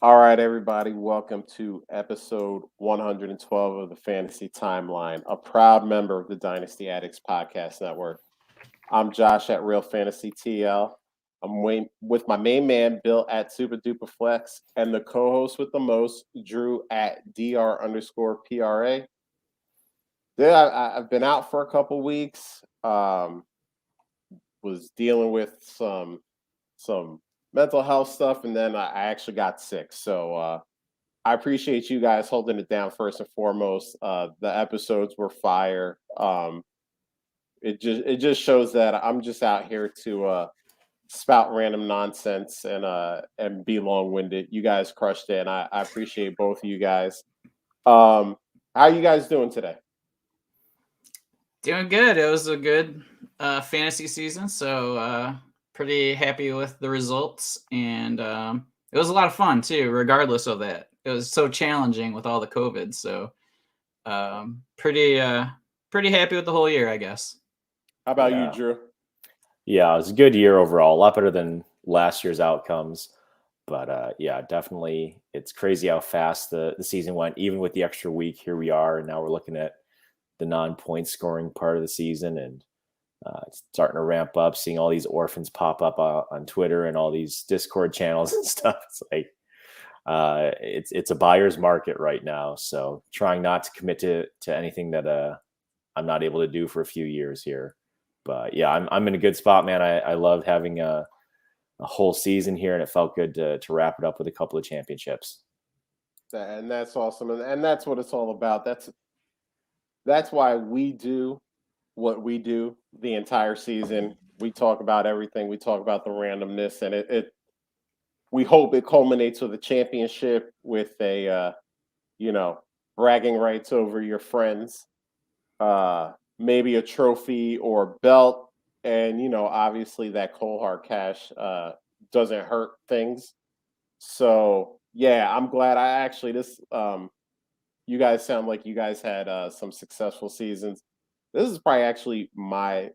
All right, everybody, welcome to episode 112 of the Fantasy Timeline, a proud member of the Dynasty Addicts Podcast Network. I'm Josh at Real Fantasy TL. with my main man, Bill at Super Duper Flex, and the co host with the most, Drew at DR underscore PRA. I've been out for a couple weeks, was dealing with some mental health stuff, and then I actually got sick. So, I appreciate you guys holding it down first and foremost. The episodes were fire. It just shows that I'm just out here to spout random nonsense and be long winded. You guys crushed it, and I appreciate both of you guys. How are you guys doing today? Doing good. It was a good fantasy season, so pretty happy with the results, and it was a lot of fun too. Regardless of that, it was so challenging with all the COVID. So pretty happy with the whole year, I guess. How about you, Yeah. Drew? Yeah, it was a good year overall. A lot better than last year's outcomes. But yeah, definitely it's crazy how fast the season went. Even with the extra week, here we are. And now we're looking at the non-point scoring part of the season and it's starting to ramp up, seeing all these orphans pop up on Twitter and all these Discord channels and stuff. It's like it's a buyer's market right now. So trying not to commit to anything that I'm not able to do for a few years here. But yeah, I'm in a good spot, man. I love having a whole season here, and it felt good to wrap it up with a couple of championships. And that's awesome, and that's what it's all about. That's why we do what we do the entire season. We talk about everything. We talk about the randomness, and it we hope it culminates with a championship with a you know bragging rights over your friends, maybe a trophy or belt, and obviously that cold hard cash doesn't hurt things. So yeah, I'm glad. I actually this you guys sound like you guys had some successful seasons. This is probably actually my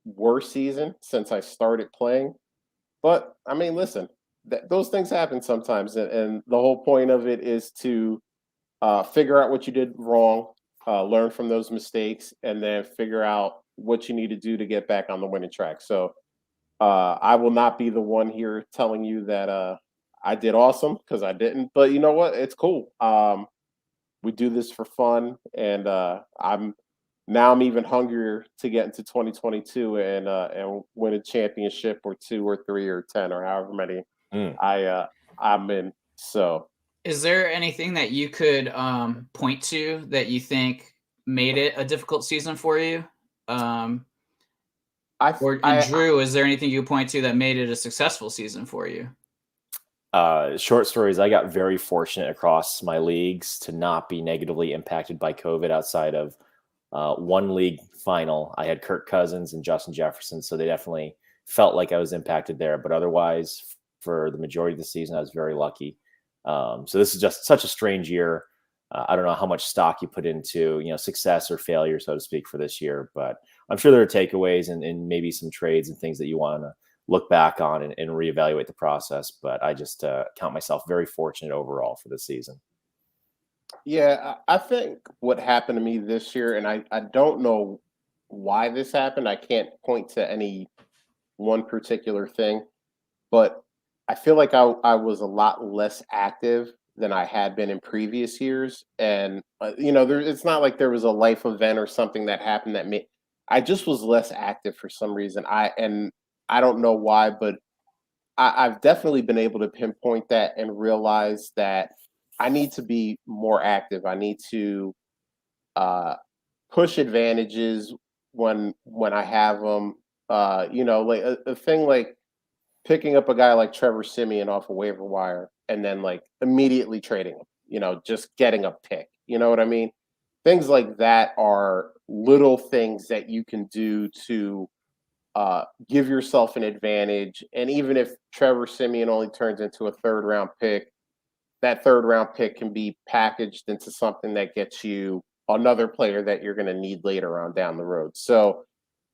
worst season since I started playing. But I mean, listen, those things happen sometimes, and the whole point of it is to figure out what you did wrong, learn from those mistakes, and then figure out what you need to do to get back on the winning track. So I will not be the one here telling you that I did awesome because I didn't. But you know what? It's cool. We do this for fun, and I'm even hungrier to get into 2022 and win a championship or two or three or 10 or however many Mm. I'm in. So Is there anything that you could point to that you think made it a difficult season for you? Um, I f- and Drew, is there anything you point to that made it a successful season for you? Short stories. I got very fortunate across my leagues to not be negatively impacted by COVID outside of one league final. I had Kirk Cousins and Justin Jefferson, so they definitely felt like I was impacted there. But otherwise, for the majority of the season, I was very lucky. So this is just such a strange year. I don't know how much stock you put into success or failure, so to speak, for this year. But I'm sure there are takeaways and maybe some trades and things that you want to look back on and reevaluate the process. But I just count myself very fortunate overall for this season. Yeah, I think what happened to me this year, and I don't know why this happened. I can't point to any one particular thing, but I feel like I was a lot less active than I had been in previous years. And, it's not like there was a life event or something that happened that made I just was less active for some reason. I don't know why, but I've definitely been able to pinpoint that and realize that I need to be more active. I need to uh, push advantages when I have them. Like a thing like picking up a guy like Trevor Simeon off a waiver wire and then like immediately trading him. Just getting a pick. You know what I mean? Things like that are little things that you can do to give yourself an advantage. And even if Trevor Simeon only turns into a third round pick, that third round pick can be packaged into something that gets you another player that you're going to need later on down the road. So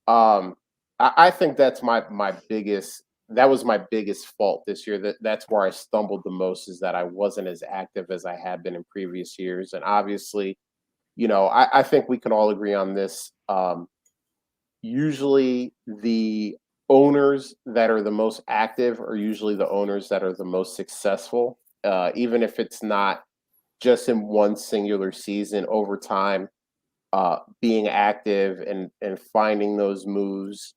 I think that's my biggest that was my biggest fault this year. That's where I stumbled the most, is that I wasn't as active as I had been in previous years. And obviously, I think we can all agree on this. Usually the owners that are the most active are usually the owners that are the most successful, even if it's not just in one singular season. Over time, being active and finding those moves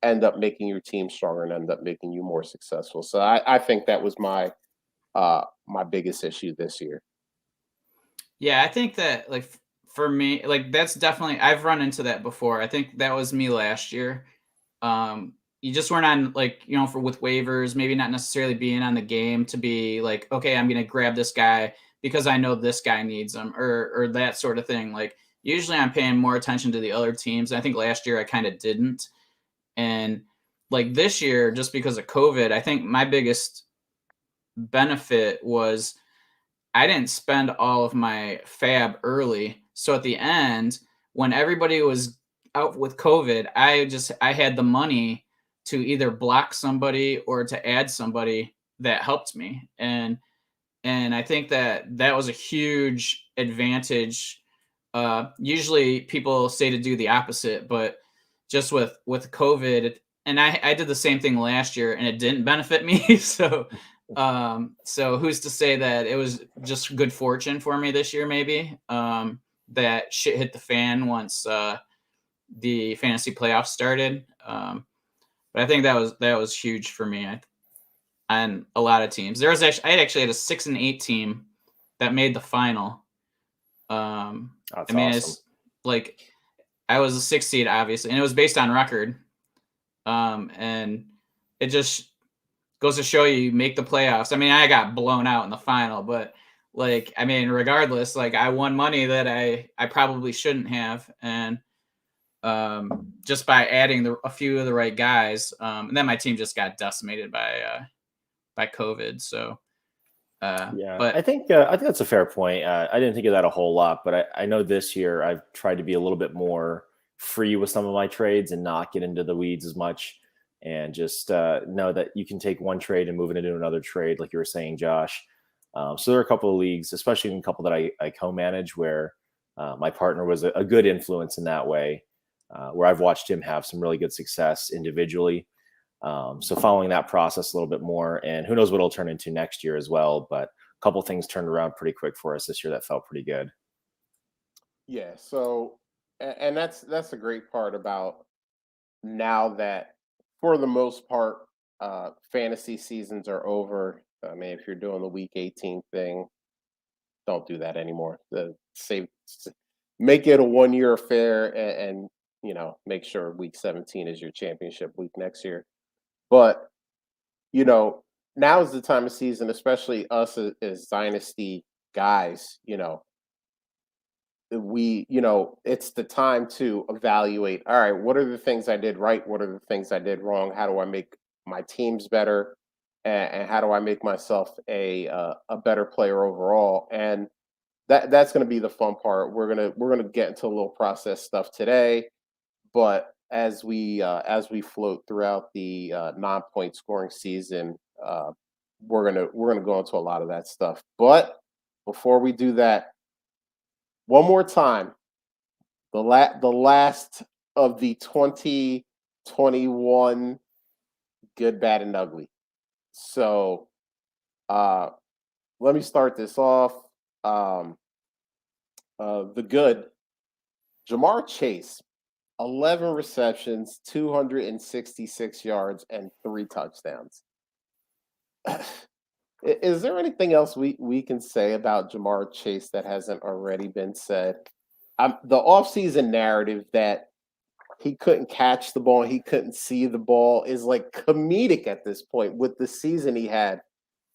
end up making your team stronger and end up making you more successful. So I think that was my biggest issue this year. Yeah, I think that like for me, like that's definitely I've run into that before. I think that was me last year. You just weren't on like, for with waivers, maybe not necessarily being on the game to be like, okay, I'm gonna grab this guy because I know this guy needs him or that sort of thing. Like usually I'm paying more attention to the other teams. I think last year I kind of didn't. And like this year, just because of COVID, I think my biggest benefit was I didn't spend all of my fab early. So at the end, when everybody was out with COVID, I had the money to either block somebody or to add somebody that helped me. And I think that was a huge advantage. Usually people say to do the opposite, but just with COVID, and I did the same thing last year, and it didn't benefit me. So who's to say that it was just good fortune for me this year? Maybe that shit hit the fan once the fantasy playoffs started. But I think that was huge for me. On a lot of teams. I actually had a 6-8 team that made the final. That's I mean, awesome. it's like I was a 6 seed, obviously, and it was based on record. And it just goes to show you make the playoffs. I mean, I got blown out in the final, but like, I mean, regardless, like I won money that I probably shouldn't have, and just by adding a few of the right guys, and then my team just got decimated by COVID. So, Yeah, but I think that's a fair point. I didn't think of that a whole lot, but I know this year I've tried to be a little bit more free with some of my trades and not get into the weeds as much, and just know that you can take one trade and move it into another trade, like you were saying, Josh. So there are a couple of leagues, especially in a couple that I co-manage, where my partner was a good influence in that way, where I've watched him have some really good success individually. So following that process a little bit more, and who knows what it'll turn into next year as well. But a couple things turned around pretty quick for us this year that felt pretty good. Yeah. So, and that's a great part about now that, for the most part, fantasy seasons are over. I mean, if you're doing the week 18 thing, don't do that anymore. Make it a 1 year affair, and make sure week 17 is your championship week next year. But you know, now is the time of season, especially us as dynasty guys. It's the time to evaluate. All right, what are the things I did right? What are the things I did wrong? How do I make my teams better? And how do I make myself a better player overall? And that's going to be the fun part. We're gonna get into a little process stuff today, but as we float throughout the non-point scoring season, we're gonna go into a lot of that stuff. But before we do that, one more time, the last of the 2021 good, bad, and ugly. So uh, let me start this off. The good, Jamar Chase, 11 receptions, 266 yards, and 3 touchdowns. Is there anything else we can say about Jamar Chase that hasn't already been said? The offseason narrative that he couldn't catch the ball, he couldn't see the ball is like comedic at this point with the season he had.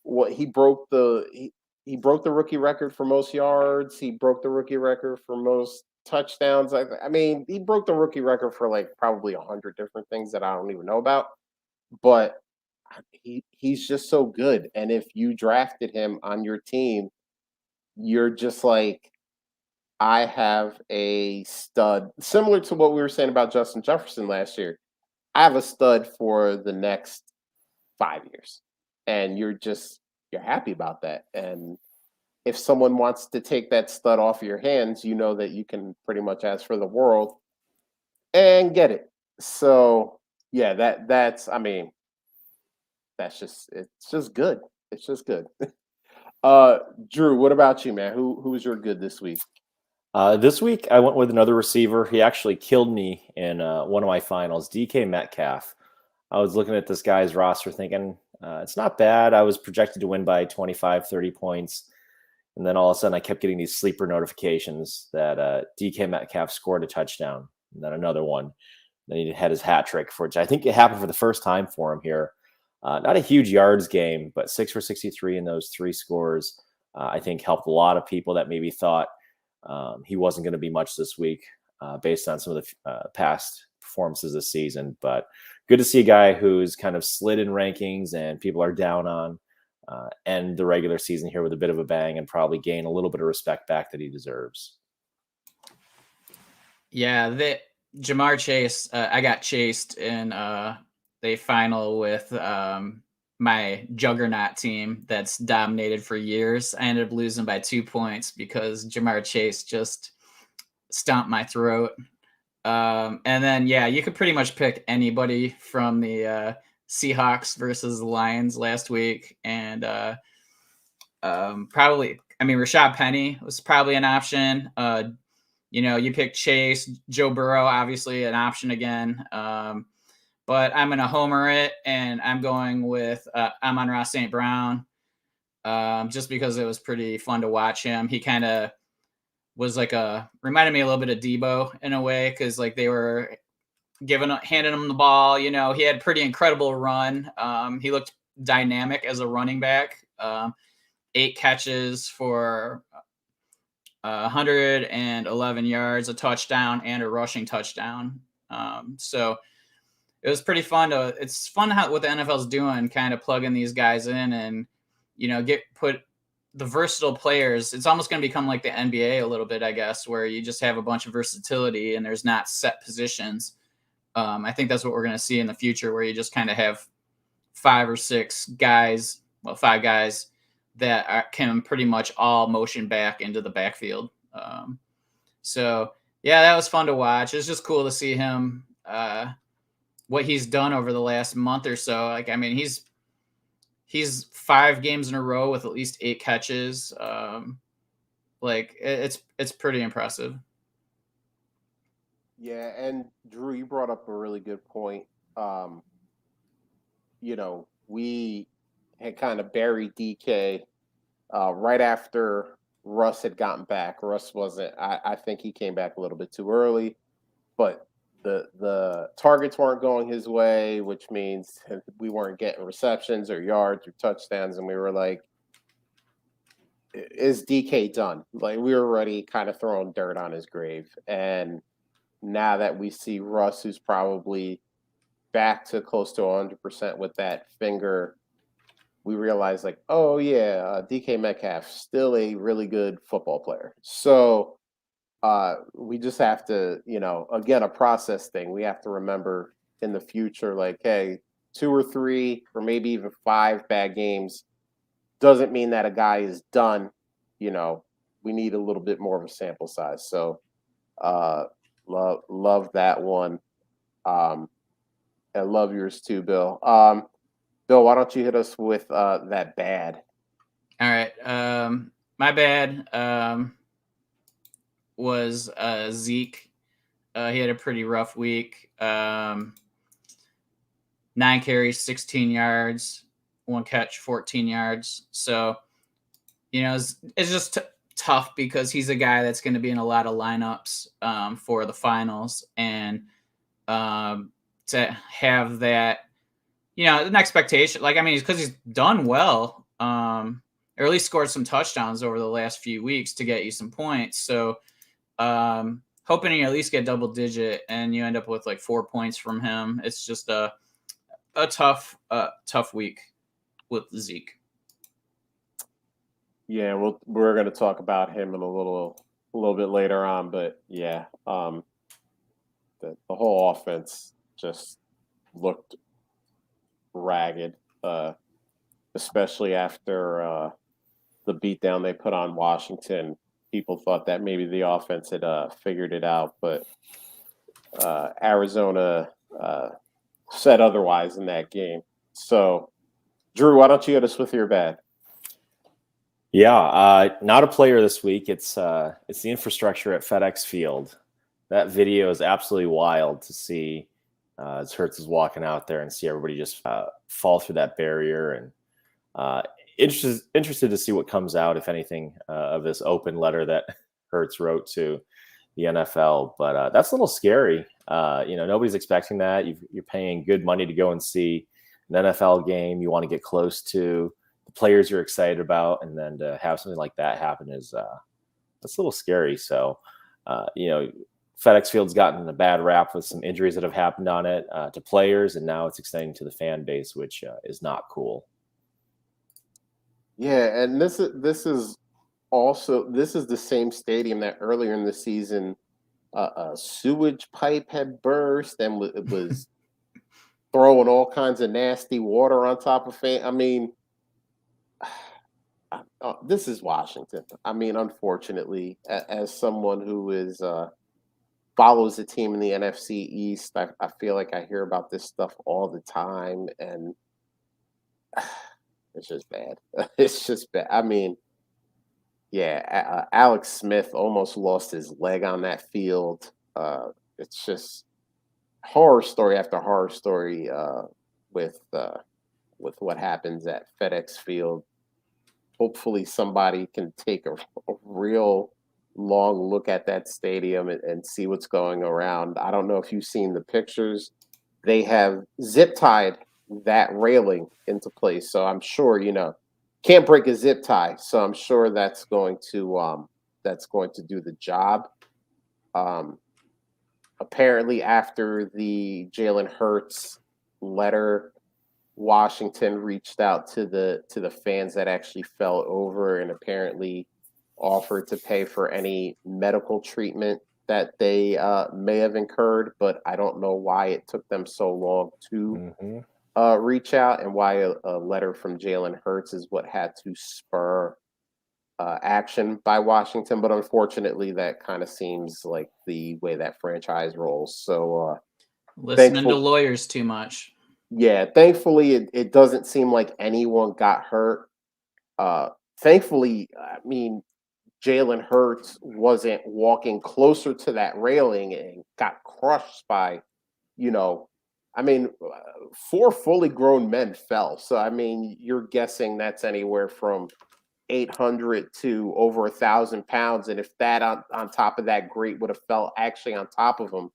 What he broke the rookie record for most yards. He broke the rookie record for most touchdowns. I mean, he broke the rookie record for like probably 100 different things that I don't even know about. But he's just so good. And if you drafted him on your team, you're just like, I have a stud. Similar to what we were saying about Justin Jefferson last year. I have a stud for the next 5 years, and you're happy about that. And if someone wants to take that stud off of your hands, you know that you can pretty much ask for the world and get it. So yeah, that's I mean, it's just good. It's just good. Drew, what about you, man? Who's your good this week? This week, I went with another receiver. He actually killed me in one of my finals, DK Metcalf. I was looking at this guy's roster thinking, it's not bad. I was projected to win by 25, 30 points. And then all of a sudden, I kept getting these sleeper notifications that DK Metcalf scored a touchdown, and then another one. Then he had his hat trick, for which I think it happened for the first time for him here. Not a huge yards game, but 6 for 63 in those 3 scores, I think helped a lot of people that maybe thought he wasn't going to be much this week based on some of the past performances this season. But good to see a guy who's kind of slid in rankings and people are down on end the regular season here with a bit of a bang and probably gain a little bit of respect back that he deserves. Yeah, Jamar Chase, I got chased in the final with my juggernaut team that's dominated for years. I ended up losing by 2 points because Jamar Chase just stomped my throat. And then, yeah, you could pretty much pick anybody from the Seahawks versus the Lions last week. And probably, I mean, Rashad Penny was probably an option. You pick Chase, Joe Burrow, obviously an option again. But I'm going to homer it, and I'm going with Amon-Ra St. Brown just because it was pretty fun to watch him. He kind of was reminded me a little bit of Debo in a way because they were handing him the ball. He had a pretty incredible run. He looked dynamic as a running back. 8 catches for 111 yards, a touchdown, and a rushing touchdown. So it was pretty fun it's fun what the NFL's doing, kind of plugging these guys in and, put the versatile players. It's almost going to become like the NBA a little bit, I guess, where you just have a bunch of versatility and there's not set positions. I think that's what we're going to see in the future, where you just kind of have 5 or 6 guys, 5 guys that can pretty much all motion back into the backfield. So yeah, that was fun to watch. It's just cool to see him, what he's done over the last month or so. He's 5 games in a row with at least 8 catches. It's pretty impressive. Yeah, and Drew, you brought up a really good point. We had kind of buried DK right after Russ had gotten back. Russ wasn't. I think he came back a little bit too early, but the targets weren't going his way, which means we weren't getting receptions or yards or touchdowns, and we were like, "Is DK done?" Like, we were already kind of throwing dirt on his grave. And now that we see Russ, who's probably back to close to 100% with that finger, we realize oh yeah, DK Metcalf still a really good football player. So we just have to, again, a process thing. We have to remember in the future, hey, 2 or 3 or maybe even 5 bad games doesn't mean that a guy is done. We need a little bit more of a sample size. So love that one. And love yours too, Bill. Bill, why don't you hit us with that bad? All right. My bad was Zeke. He had a pretty rough week. 9 carries, 16 yards, 1 catch, 14 yards. So, it's just tough because he's a guy that's going to be in a lot of lineups for the finals. And to have that, an expectation, because he's done well, or at least scored some touchdowns over the last few weeks to get you some points. So, hoping you at least get double digit and you end up with 4 points from him. It's just a tough week with Zeke. Yeah, we're going to talk about him in a little bit later on, but yeah, the whole offense just looked ragged, especially after the beatdown they put on Washington. People thought that maybe the offense had figured it out, but Arizona said otherwise in that game. So, Drew, why don't you hit us with your bad? Yeah, not a player this week. It's the infrastructure at FedEx Field. That video is absolutely wild to see as Hurts is walking out there and see everybody just fall through that barrier. And interested to see what comes out, if anything, of this open letter that Hurts wrote to the NFL. But that's a little scary. Nobody's expecting that. You're paying good money to go and see an NFL game. You want to get close to the players you're excited about, and then to have something like that happen is that's a little scary. So, FedEx Field's gotten a bad rap with some injuries that have happened on it to players, and now it's extending to the fan base, which is not cool. Yeah, and this is the same stadium that earlier in the season a sewage pipe had burst and it was throwing all kinds of nasty water on top of fans. I mean, this is Washington. I mean, unfortunately, as someone who is follows the team in the NFC East, I feel like I hear about this stuff all the time, and it's just bad. It's just bad. I mean, yeah, Alex Smith almost lost his leg on that field. It's just horror story after horror story with what happens at FedEx Field. Hopefully, somebody can take a real long look at that stadium and see what's going around. I don't know if you've seen the pictures. They have zip tied that railing into place, so I'm sure can't break a zip tie. So I'm sure that's going to do the job. Apparently, after the Jalen Hurts letter, Washington reached out to the fans that actually fell over and apparently offered to pay for any medical treatment that they may have incurred, but I don't know why it took them so long to reach out, and why a letter from Jalen Hurts is what had to spur action by Washington. But unfortunately, that kind of seems like the way that franchise rolls. So listening to lawyers too much. Yeah, thankfully, it doesn't seem like anyone got hurt. Thankfully, I mean, Jalen Hurts wasn't walking closer to that railing and got crushed by, I mean, 4 fully grown men fell. So, I mean, you're guessing that's anywhere from 800 to over 1,000 pounds. And if that on top of that grate would have fell actually on top of him,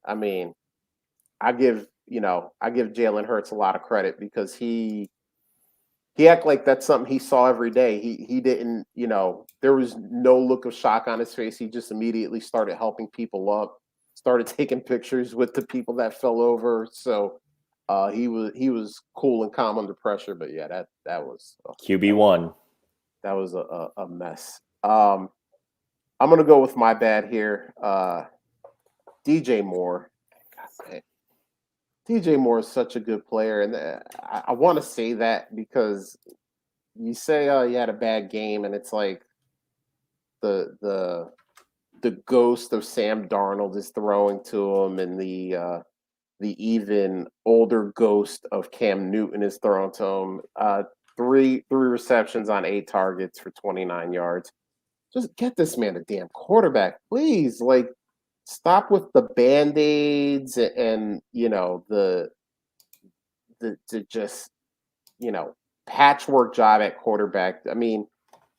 I mean, I give Jalen Hurts a lot of credit because he act like that's something he saw every day. He didn't, there was no look of shock on his face. He just immediately started helping people up, started taking pictures with the people that fell over. So he was cool and calm under pressure. But yeah, that was QB1. That was a mess. I'm gonna go with my bad here. DJ Moore. God, man. DJ Moore is such a good player, and I want to say that because you say, "Oh, he had a bad game," and it's like the ghost of Sam Darnold is throwing to him, and the even older ghost of Cam Newton is throwing to him. Three receptions on 8 targets for 29 yards. Just get this man a damn quarterback, please. Like, stop with the Band-Aids and the just patchwork job at quarterback. I mean,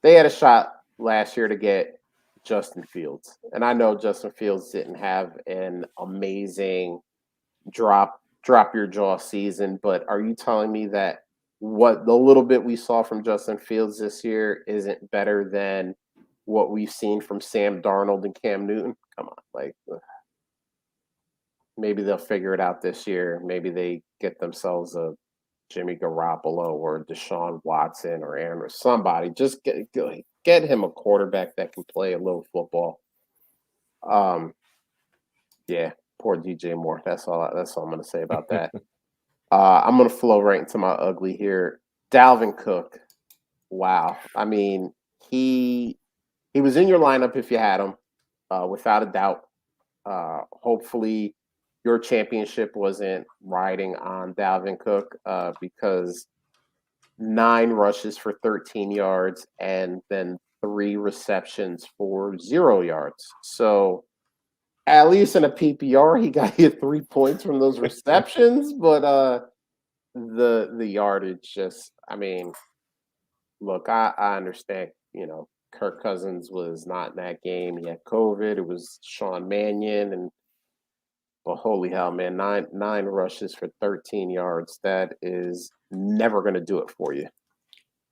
they had a shot last year to get Justin Fields, and I know Justin Fields didn't have an amazing drop your jaw season, but are you telling me that what the little bit we saw from Justin Fields this year isn't better than what we've seen from Sam Darnold and Cam Newton? Come on, like, maybe they'll figure it out this year. Maybe they get themselves a Jimmy Garoppolo or Deshaun Watson or Aaron or somebody. Just get him a quarterback that can play a little football. Yeah, Poor DJ Moore. That's all I'm going to say about that. I'm going to flow right into my ugly here. Dalvin Cook. Wow. I mean, he was in your lineup if you had him, without a doubt. Hopefully, your championship wasn't riding on Dalvin Cook, because 9 rushes for 13 yards and then 3 receptions for 0 yards. So at least in a PPR, he got you 3 points from those receptions, but the yardage just, I mean, look, I understand, Kirk Cousins was not in that game. He had COVID. It was Sean Mannion, but holy hell, man, nine rushes for 13 yards. That is never going to do it for you.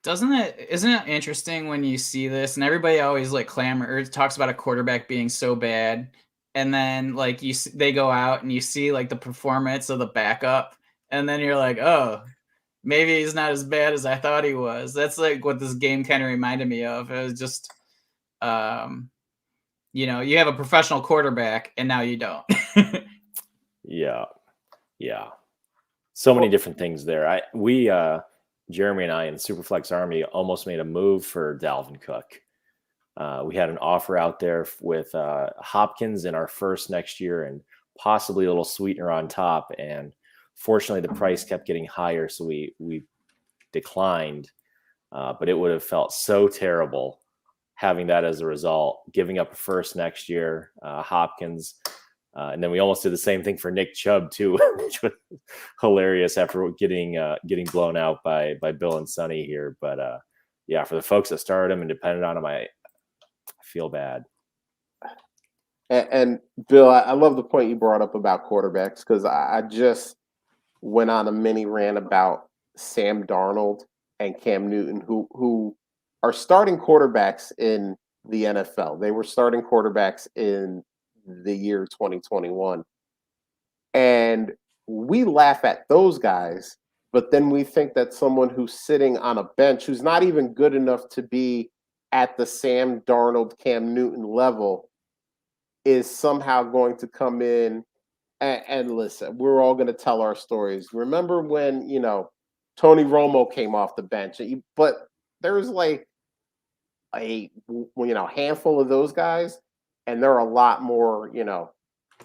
Isn't it interesting when you see this and everybody always like talks about a quarterback being so bad, and then like they go out and you see like the performance of the backup, and then you're like, oh, maybe he's not as bad as I thought he was. That's like what this game kind of reminded me of. It was just, you have a professional quarterback and now you don't. Yeah. So many different things there. Jeremy and I in Superflex Army almost made a move for Dalvin Cook. We had an offer out there with Hopkins in our first next year and possibly a little sweetener on top. And fortunately, the price kept getting higher, so we declined. But it would have felt so terrible having that as a result, giving up a first next year, Hopkins. And then we almost did the same thing for Nick Chubb too, which was hilarious after getting blown out by Bill and Sonny here. But yeah, for the folks that started him and depended on him, I feel bad. And Bill, I love the point you brought up about quarterbacks, because I just went on a mini rant about Sam Darnold and Cam Newton, who are starting quarterbacks in the NFL. They were starting quarterbacks in the year 2021. And we laugh at those guys, but then we think that someone who's sitting on a bench, who's not even good enough to be at the Sam Darnold, Cam Newton level, is somehow going to come in and listen. We're all going to tell our stories. Remember when, Tony Romo came off the bench, but there's like a handful of those guys, and there are a lot more,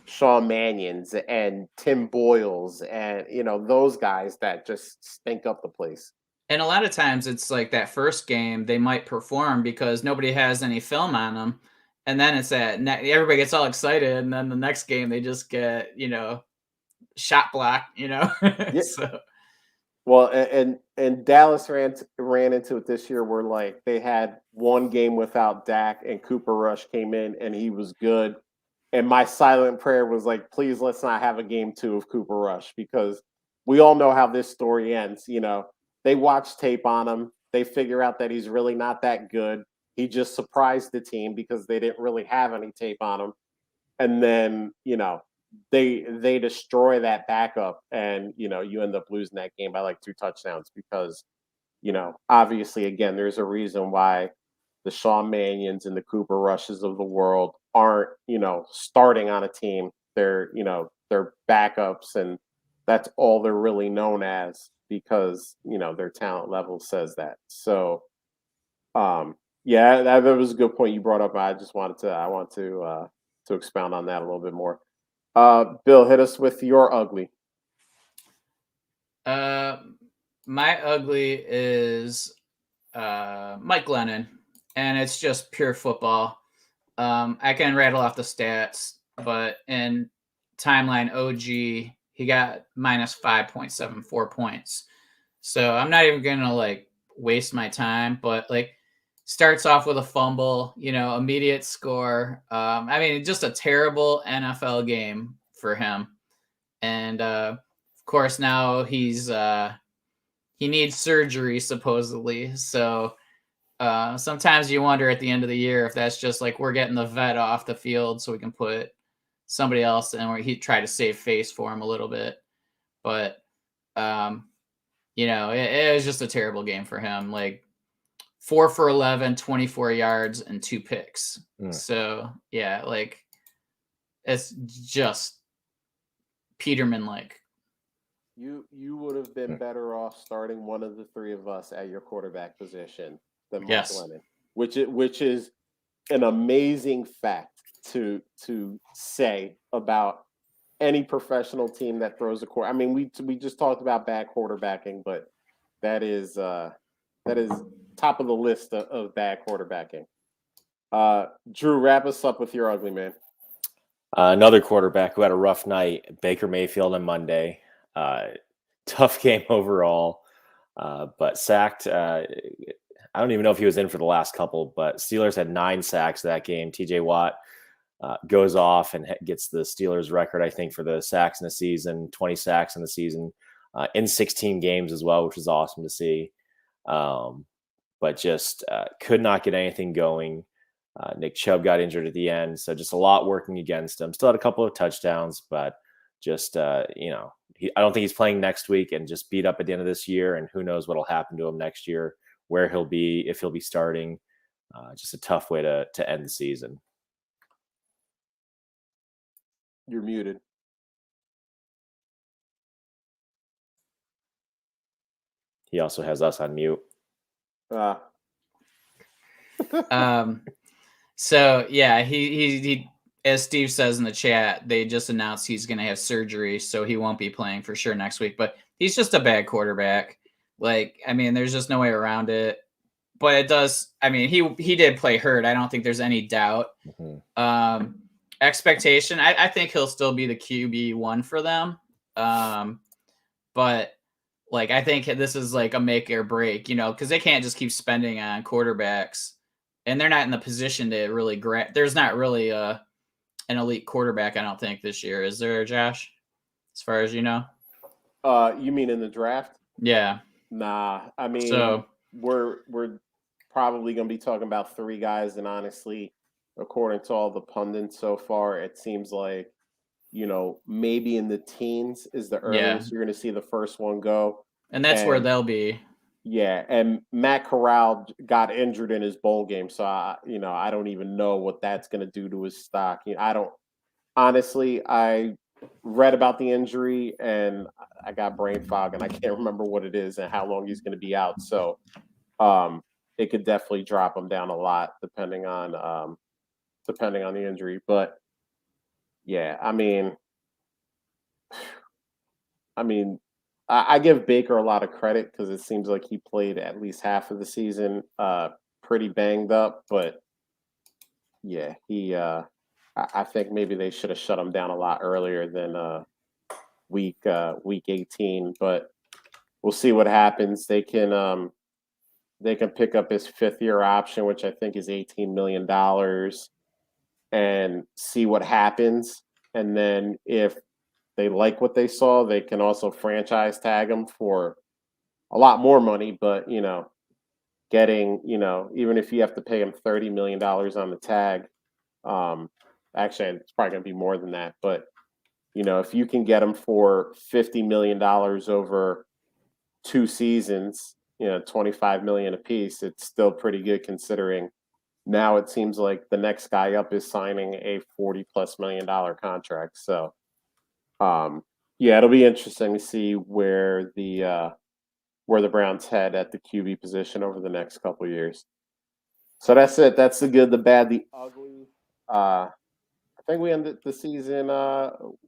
Sean Mannions and Tim Boyles and, those guys that just stink up the place. And a lot of times it's like that first game, they might perform because nobody has any film on them. And then it's everybody gets all excited. And then the next game, they just get, shot block, Yeah. So. Well, and Dallas ran into it this year where like they had one game without Dak and Cooper Rush came in and he was good. And my silent prayer was like, please, let's not have a game 2 of Cooper Rush, because we all know how this story ends. They watch tape on him. They figure out that he's really not that good. He just surprised the team because they didn't really have any tape on him. And then, they destroy that backup, and, you end up losing that game by like 2 touchdowns because, obviously, again, there's a reason why the Sean Mannions and the Cooper Rushes of the world aren't, starting on a team. They're backups, and that's all they're really known as because, their talent level says that. So, yeah, that was a good point you brought up. I want to expound on that a little bit more. Bill, hit us with your ugly. My ugly is Mike Glennon, and it's just pure football. I can rattle off the stats, but in timeline OG, he got minus 5.74 points. So I'm not even gonna like waste my time, but like starts off with a fumble, immediate score. I mean, just a terrible NFL game for him. And of course now he needs surgery supposedly. So sometimes you wonder at the end of the year if that's just like we're getting the vet off the field so we can put somebody else in where he try to save face for him a little bit. But it was just a terrible game for him. Like 4 for 11, 24 yards and 2 picks. So yeah, like it's just Peterman like. You would have been better off starting one of the three of us at your quarterback position than Mike Yes. Lennon, which is an amazing fact to say about any professional team that throws a quarter. I mean, we just talked about bad quarterbacking, but that is top of the list of bad quarterbacking. Drew, wrap us up with your ugly man. Another quarterback who had a rough night, Baker Mayfield on Monday. Tough game overall, but sacked. I don't even know if he was in for the last couple, but Steelers had 9 sacks that game. TJ Watt goes off and gets the Steelers record, I think, for the sacks in the season, 20 sacks in the season, in 16 games as well, which is awesome to see. But just could not get anything going. Nick Chubb got injured at the end, so just a lot working against him. Still had a couple of touchdowns, but just, I don't think he's playing next week, and just beat up at the end of this year, and who knows what will happen to him next year, where he'll be, if he'll be starting. Just a tough way to end the season. You're muted. He also has us on mute. So yeah, he as Steve says in the chat, they just announced he's going to have surgery, so he won't be playing for sure next week. But he's just a bad quarterback. Like, I mean, there's just no way around it. But it does. I mean, he did play hurt. I don't think there's any doubt. Mm-hmm. Expectation. I think he'll still be the QB1 for them. But like, I think this is like a make or break, because they can't just keep spending on quarterbacks, and they're not in the position to really there's not really an elite quarterback, I don't think, this year. Is there, Josh? As far as you know? You mean in the draft? Yeah. Nah. I mean, so we're probably going to be talking about 3 guys, and honestly, according to all the pundits so far, it seems like, maybe in the teens is the earliest you're going to see the first one go. And that's where they'll be. Yeah, and Matt Corral got injured in his bowl game, so I don't even know what that's going to do to his stock. I read about the injury and I got brain fog and I can't remember what it is and how long he's going to be out. So, it could definitely drop him down a lot depending on the injury. But yeah, I mean, I give Baker a lot of credit because it seems like he played at least half of the season pretty banged up. But yeah, I think maybe they should have shut him down a lot earlier than week 18. But we'll see what happens. They can pick up his 5th-year option, which I think is $18 million, and see what happens. And then if they like what they saw, they can also franchise tag him for a lot more money. But, getting, even if you have to pay him $30 million on the tag, actually, it's probably going to be more than that. But, if you can get him for $50 million over 2 seasons, $25 million a piece, it's still pretty good considering now it seems like the next guy up is signing a $40+ million contract. So, yeah, it'll be interesting to see where the Browns head at the QB position over the next couple of years. So that's it. That's the good, the bad, the ugly. I think we ended the season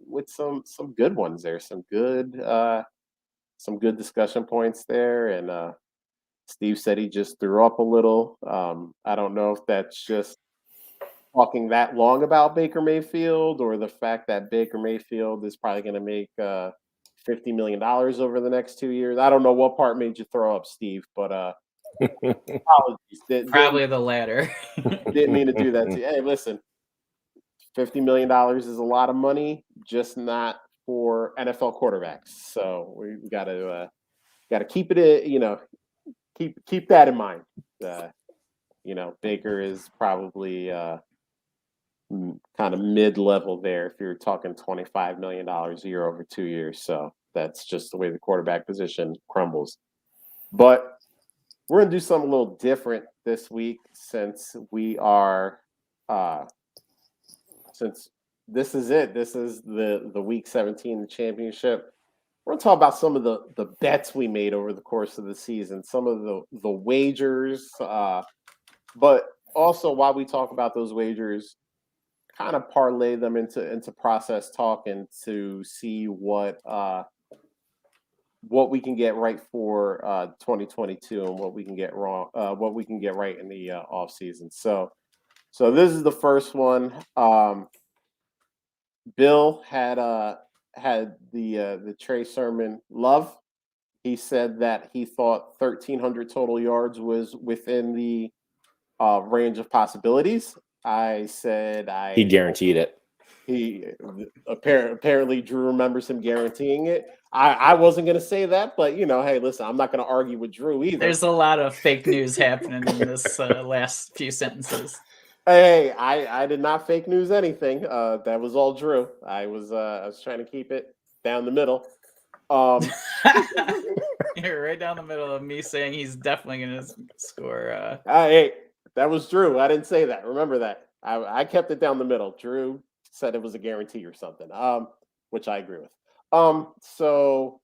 with some good ones there. Some good discussion points there. And Steve said he just threw up a little. I don't know if that's just talking that long about Baker Mayfield or the fact that Baker Mayfield is probably going to make $50 million over the next 2 years. I don't know what part made you throw up, Steve, but apologies. Probably the latter. Didn't mean to do that to you. Hey, listen, $50 million is a lot of money, just not for NFL quarterbacks. So we got to keep it, keep that in mind. Baker is probably kind of mid-level there if you're talking $25 million a year over 2 years. So that's just the way the quarterback position crumbles. But we're going to do something a little different this week since we are since this is it. This is the week 17, the championship. We're gonna talk about some of the bets we made over the course of the season, some of the wagers, but also while we talk about those wagers, kind of parlay them into process talk and to see what we can get right for 2022 and what we can get wrong, what we can get right in the off season. So this is the first one. Bill had the Trey Sermon love. He said that he thought 1,300 total yards was within the range of possibilities. I said He guaranteed it. he apparently Drew remembers him guaranteeing it. I wasn't going to say that, but hey, listen, I'm not going to argue with Drew either. There's a lot of fake news happening in this last few sentences. Hey, I did not fake news anything. That was all Drew. I was trying to keep it down the middle. You're right down the middle of me saying he's definitely going to score. Hey, that was Drew. I didn't say that. Remember that. I kept it down the middle. Drew said it was a guarantee or something. Which I agree with. So,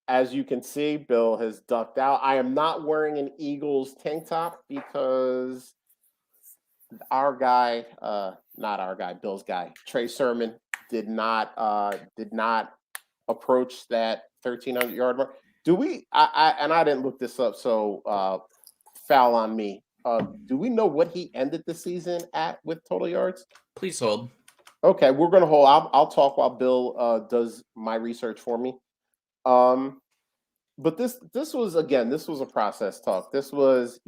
as you can see, Bill has ducked out. I am not wearing an Eagles tank top because our guy, not our guy, Bill's guy, Trey Sermon, did not approach that 1,300-yard mark. Do we? I didn't look this up, so foul on me. Do we know what he ended the season at with total yards? Please hold. Okay, we're gonna hold. I'll talk while Bill does my research for me. But this was a process talk. This was,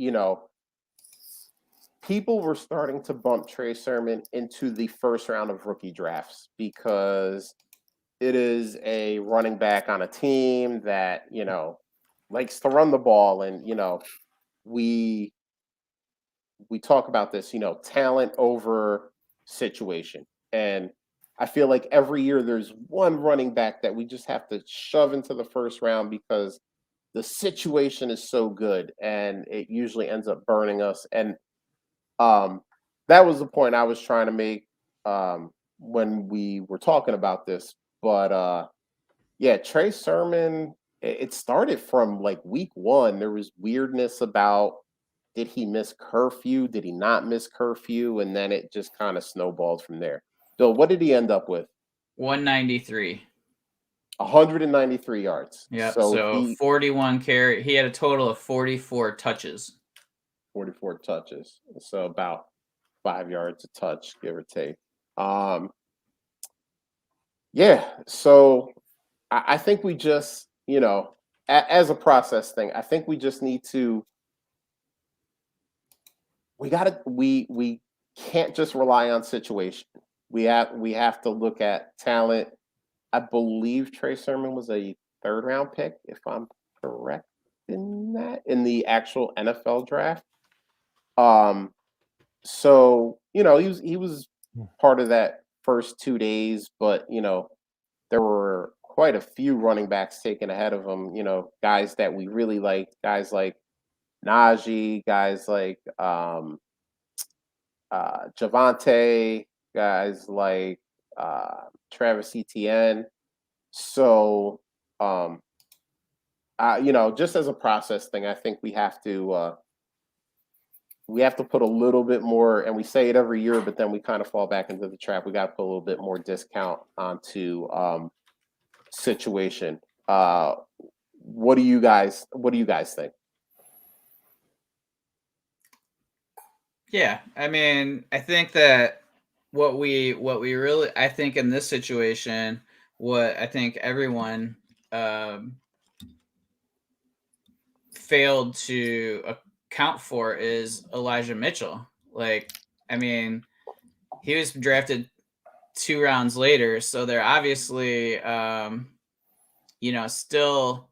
people were starting to bump Trey Sermon into the first round of rookie drafts because it is a running back on a team that, likes to run the ball. And, we talk about this, talent over situation. And I feel like every year there's one running back that we just have to shove into the first round because the situation is so good and it usually ends up burning us. And that was the point I was trying to make when we were talking about this. But yeah, Trey Sermon, it started from like week one. There was weirdness about, did he miss curfew? Did he not miss curfew? And then it just kind of snowballed from there. Bill, what did he end up with? 193. 193 yards. Yeah. So 41 carry. He had a total of 44 touches. 44 touches. So about 5 yards a touch, give or take. Yeah. So I think we just, as a process thing, I think we just need to. We can't just rely on situation. We have to look at talent. I believe Trey Sermon was a 3rd round pick, if I'm correct in that, in the actual NFL draft. So he was part of that first 2 days, but there were quite a few running backs taken ahead of him. Guys that we really liked, guys like Najee, guys like Javante, guys like Travis Etienne. So, just as a process thing, I think we have to put a little bit more, and we say it every year, but then we kind of fall back into the trap. We got to put a little bit more discount onto situation. What do you guys think? Yeah, I mean, I think that what we really, I think in this situation, what I think everyone failed to account for is Elijah Mitchell. Like, I mean, he was drafted 2 rounds later, so they're obviously, still,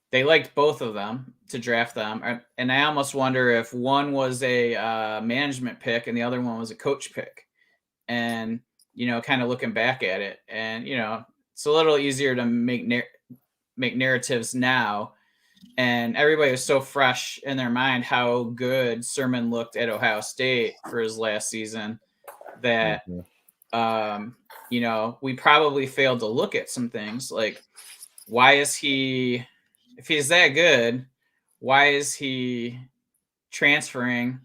they liked both of them to draft them. And I almost wonder if one was a management pick and the other one was a coach pick. And, kind of looking back at it, and, it's a little easier to make narratives now And everybody was so fresh in their mind how good Sermon looked at Ohio State for his last season that, you know, we probably failed to look at some things like, why is he, if he's that good, why is he transferring?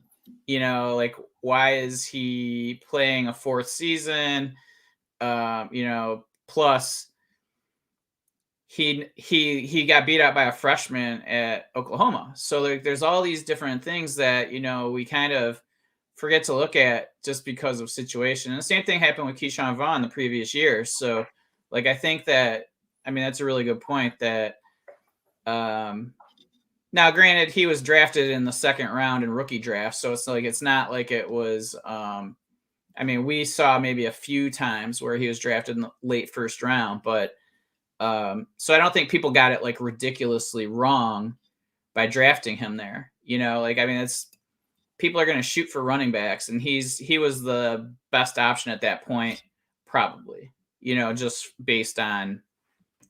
You know, like, why is he playing a fourth season? You know, plus he got beat out by a freshman at Oklahoma. So like, there's all these different things that, you know, we kind of forget to look at just because of situation. And the same thing happened with Keyshawn Vaughn the previous year. So like, I think that, I mean, that's a really good point that, now granted he was drafted in the second round in rookie draft. So it's like, it's not like it was, I mean, we saw maybe a few times where he was drafted in the late first round, but so I don't think people got it like ridiculously wrong by drafting him there. You know, like, I mean, it's, people are going to shoot for running backs, and he was the best option at that point, probably, you know, just based on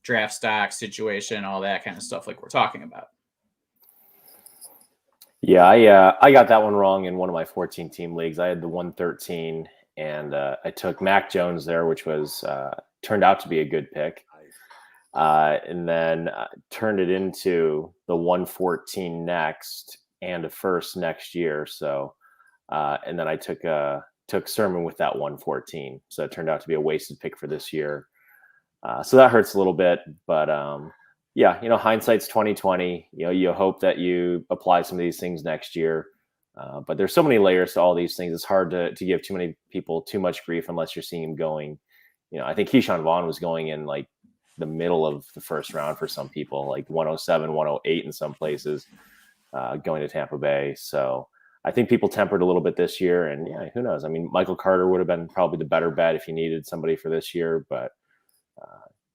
draft stock situation, all that kind of stuff like we're talking about. Yeah, I got that one wrong in one of my 14 team leagues. I had the 113, and I took Mac Jones there, which was turned out to be a good pick. And then turned it into the 114 next and a first next year. So, and then I took Sermon with that 114. So it turned out to be a wasted pick for this year. So that hurts a little bit, but yeah, you know, hindsight's 2020. You know, you hope that you apply some of these things next year. But there's so many layers to all these things. It's hard to give too many people too much grief unless you're seeing him going. You know, I think Keyshawn Vaughn was going in like the middle of the first round for some people, like 107, 108 in some places, going to Tampa Bay. So I think people tempered a little bit this year, and yeah, who knows? I mean, Michael Carter would have been probably the better bet if you needed somebody for this year, but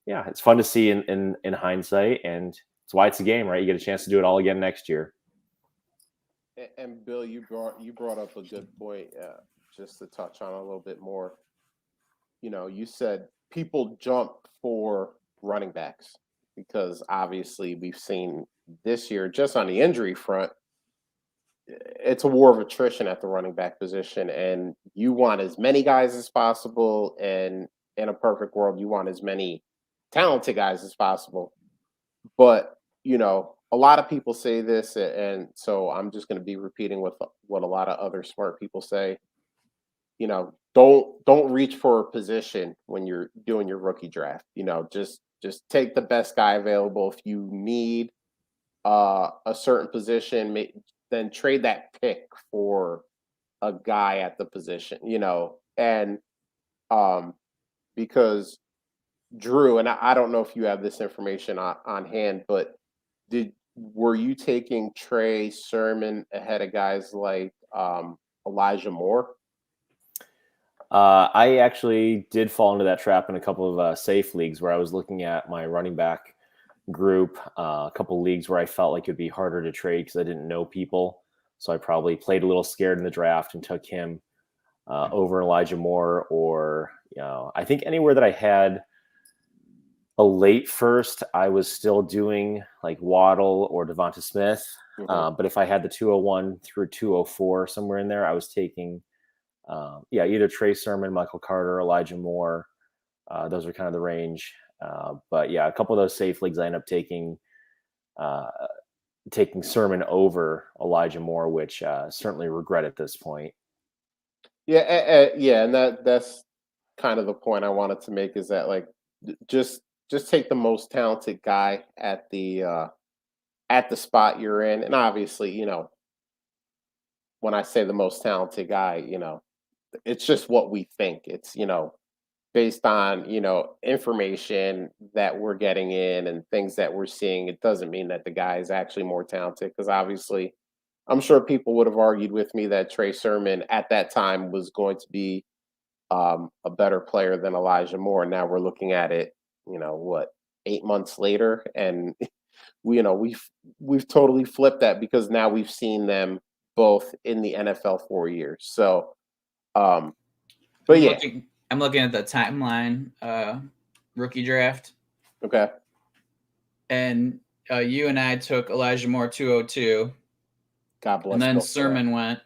yeah, it's fun to see in hindsight, and it's why it's a game, right? You get a chance to do it all again next year. And Bill, you brought up a good point. Just to touch on a little bit more, you know, you said people jump for running backs because obviously we've seen this year just on the injury front, it's a war of attrition at the running back position, and you want as many guys as possible. And in a perfect world, you want as many talented guys as possible. But you know, a lot of people say this, and so I'm just going to be repeating what a lot of other smart people say. You know, don't reach for a position when you're doing your rookie draft. You know, just take the best guy available. If you need a certain position, then trade that pick for a guy at the position. You know, and because Drew, and I don't know if you have this information on hand, but were you taking Trey Sermon ahead of guys like Elijah Moore? I actually did fall into that trap in a couple of safe leagues where I was looking at my running back group, a couple leagues where I felt like it'd be harder to trade because I didn't know people. So I probably played a little scared in the draft and took him over Elijah Moore, or, you know, I think anywhere that I had a late first, I was still doing like Waddle or Devonta Smith. Mm-hmm. But if I had the 201 through 204 somewhere in there, I was taking either Trey Sermon, Michael Carter, Elijah Moore. Those are kind of the range. But yeah, a couple of those safe leagues I ended up taking Sermon over Elijah Moore, which certainly regret at this point. Yeah, yeah, and that's kind of the point I wanted to make, is that like just take the most talented guy at the spot you're in. And obviously, you know, when I say the most talented guy, you know, it's just what we think. It's, you know, based on, you know, information that we're getting in and things that we're seeing. It doesn't mean that the guy is actually more talented, because obviously I'm sure people would have argued with me that Trey Sermon at that time was going to be a better player than Elijah Moore. Now we're looking at it, you know, what, 8 months later, and we, you know, we've totally flipped that, because now we've seen them both in the NFL 4 years. So, but yeah, I'm looking at the timeline, rookie draft. Okay. And you and I took Elijah Moore 202. God bless. And then Bill Sermon went.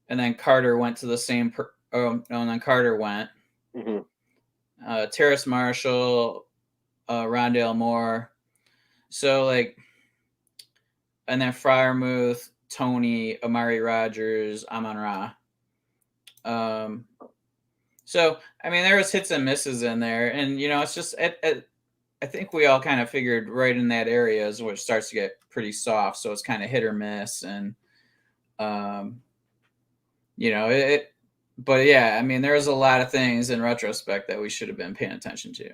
And then Carter went to the same. And then Carter went. Mm-hmm. Terrace Marshall, Rondale Moore. So, like, and then Freiermuth, Tony, Amari Rogers, Amon-Ra. So, I mean, there was hits and misses in there. And, it's just, I think we all kind of figured right in that area is where it starts to get pretty soft. So it's kind of hit or miss. And, but yeah, I mean, there's a lot of things in retrospect that we should have been paying attention to.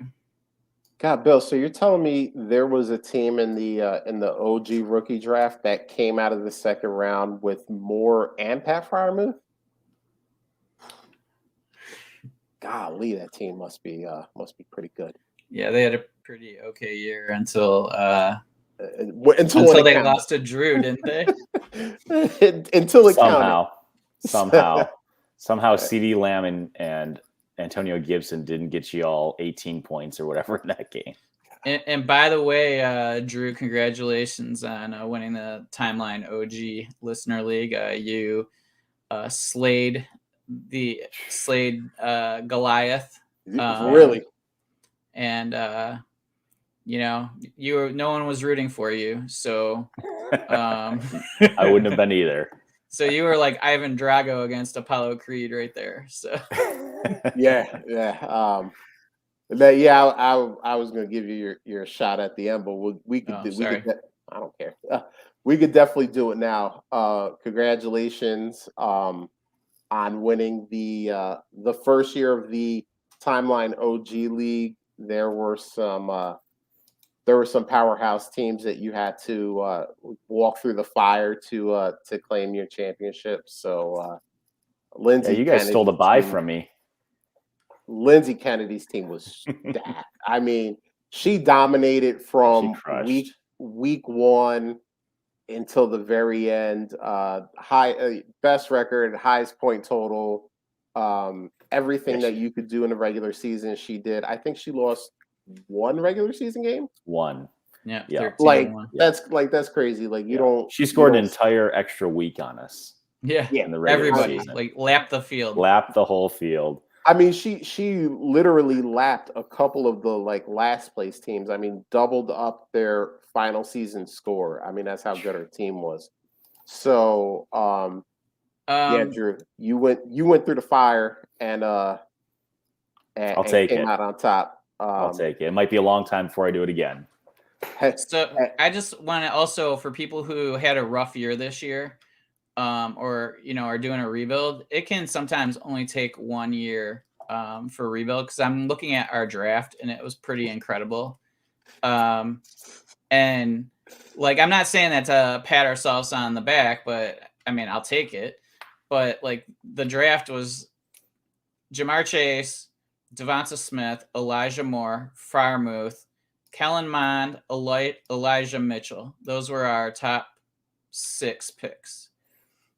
God, Bill, so you're telling me there was a team in the OG rookie draft that came out of the second round with Moore and Pat Freiermuth? Golly, that team must be pretty good. Yeah, they had a pretty okay year until until they lost to Drew, didn't they? Until it counted. Somehow CD Lamb and Antonio Gibson didn't get you all 18 points or whatever in that game. And by the way, Drew, congratulations on winning the Timeline OG Listener League. You slayed Goliath. Really? And no one was rooting for you, so I wouldn't have been either. So you were like Ivan Drago against Apollo Creed right there. So yeah. I was going to give you your shot at the end, but we could. I don't care. We could definitely do it now. Congratulations on winning the first year of the Timeline OG League. There were some powerhouse teams that you had to walk through the fire to claim your championship. So, Lindsay, you guys stole the bye from me. Lindsay Kennedy's team was stacked. I mean, she dominated from week one until the very end. Best record, highest point total, everything that you could do in a regular season, she did. I think she lost one regular season game. One. Yeah. That's crazy. Like you don't. She scored an entire extra week on us. Yeah. In the regular everybody season. like lapped the field. Lapped the whole field. I mean, she literally lapped a couple of the last place teams. I mean, doubled up their final season score. I mean, that's how good her team was. So, Drew, you went through the fire and I'll take came it. out on top. I'll take it. It might be a long time before I do it again. So I just want to also, for people who had a rough year this year, or are doing a rebuild, it can sometimes only take 1 year for a rebuild, because I'm looking at our draft and it was pretty incredible. And I'm not saying that to pat ourselves on the back, but I mean, I'll take it. But the draft was Jamar Chase, Devonta Smith, Elijah Moore, Freiermuth, Kellen Mond, Elijah Mitchell. Those were our top 6 picks.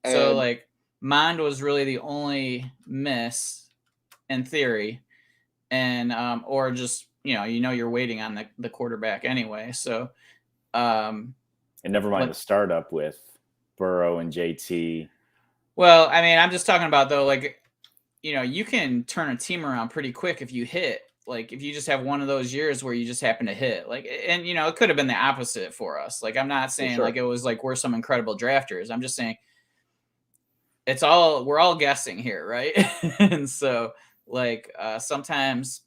So Mond was really the only miss in theory, and or just you're waiting on the quarterback anyway. So and never mind the startup with Burrow and JT. Well, I mean, I'm just talking about though, you can turn a team around pretty quick if you hit. If you just have one of those years where you just happen to hit, and it could have been the opposite for us. I'm not saying it was we're some incredible drafters. I'm just saying we're all guessing here, right? And so sometimes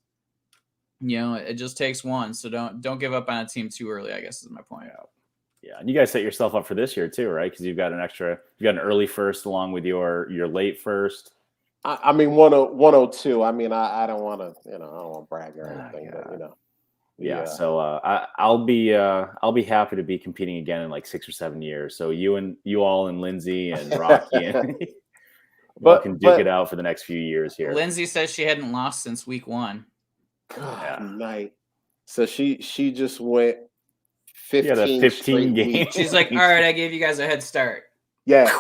it just takes one. So don't give up on a team too early, I guess is my point. Yeah, and you guys set yourself up for this year too, right? Because you've got an early first along with your late first. I mean, 102. I mean, I don't want to, I don't want to brag or anything, but Yeah. So I'll be happy to be competing again in 6 or 7 years. So you all and Lindsay and Rocky and can duke it out for the next few years here. Lindsay says she hadn't lost since week 1. God, night. So she just went 15 games. She's like, all right, I gave you guys a head start. Yeah.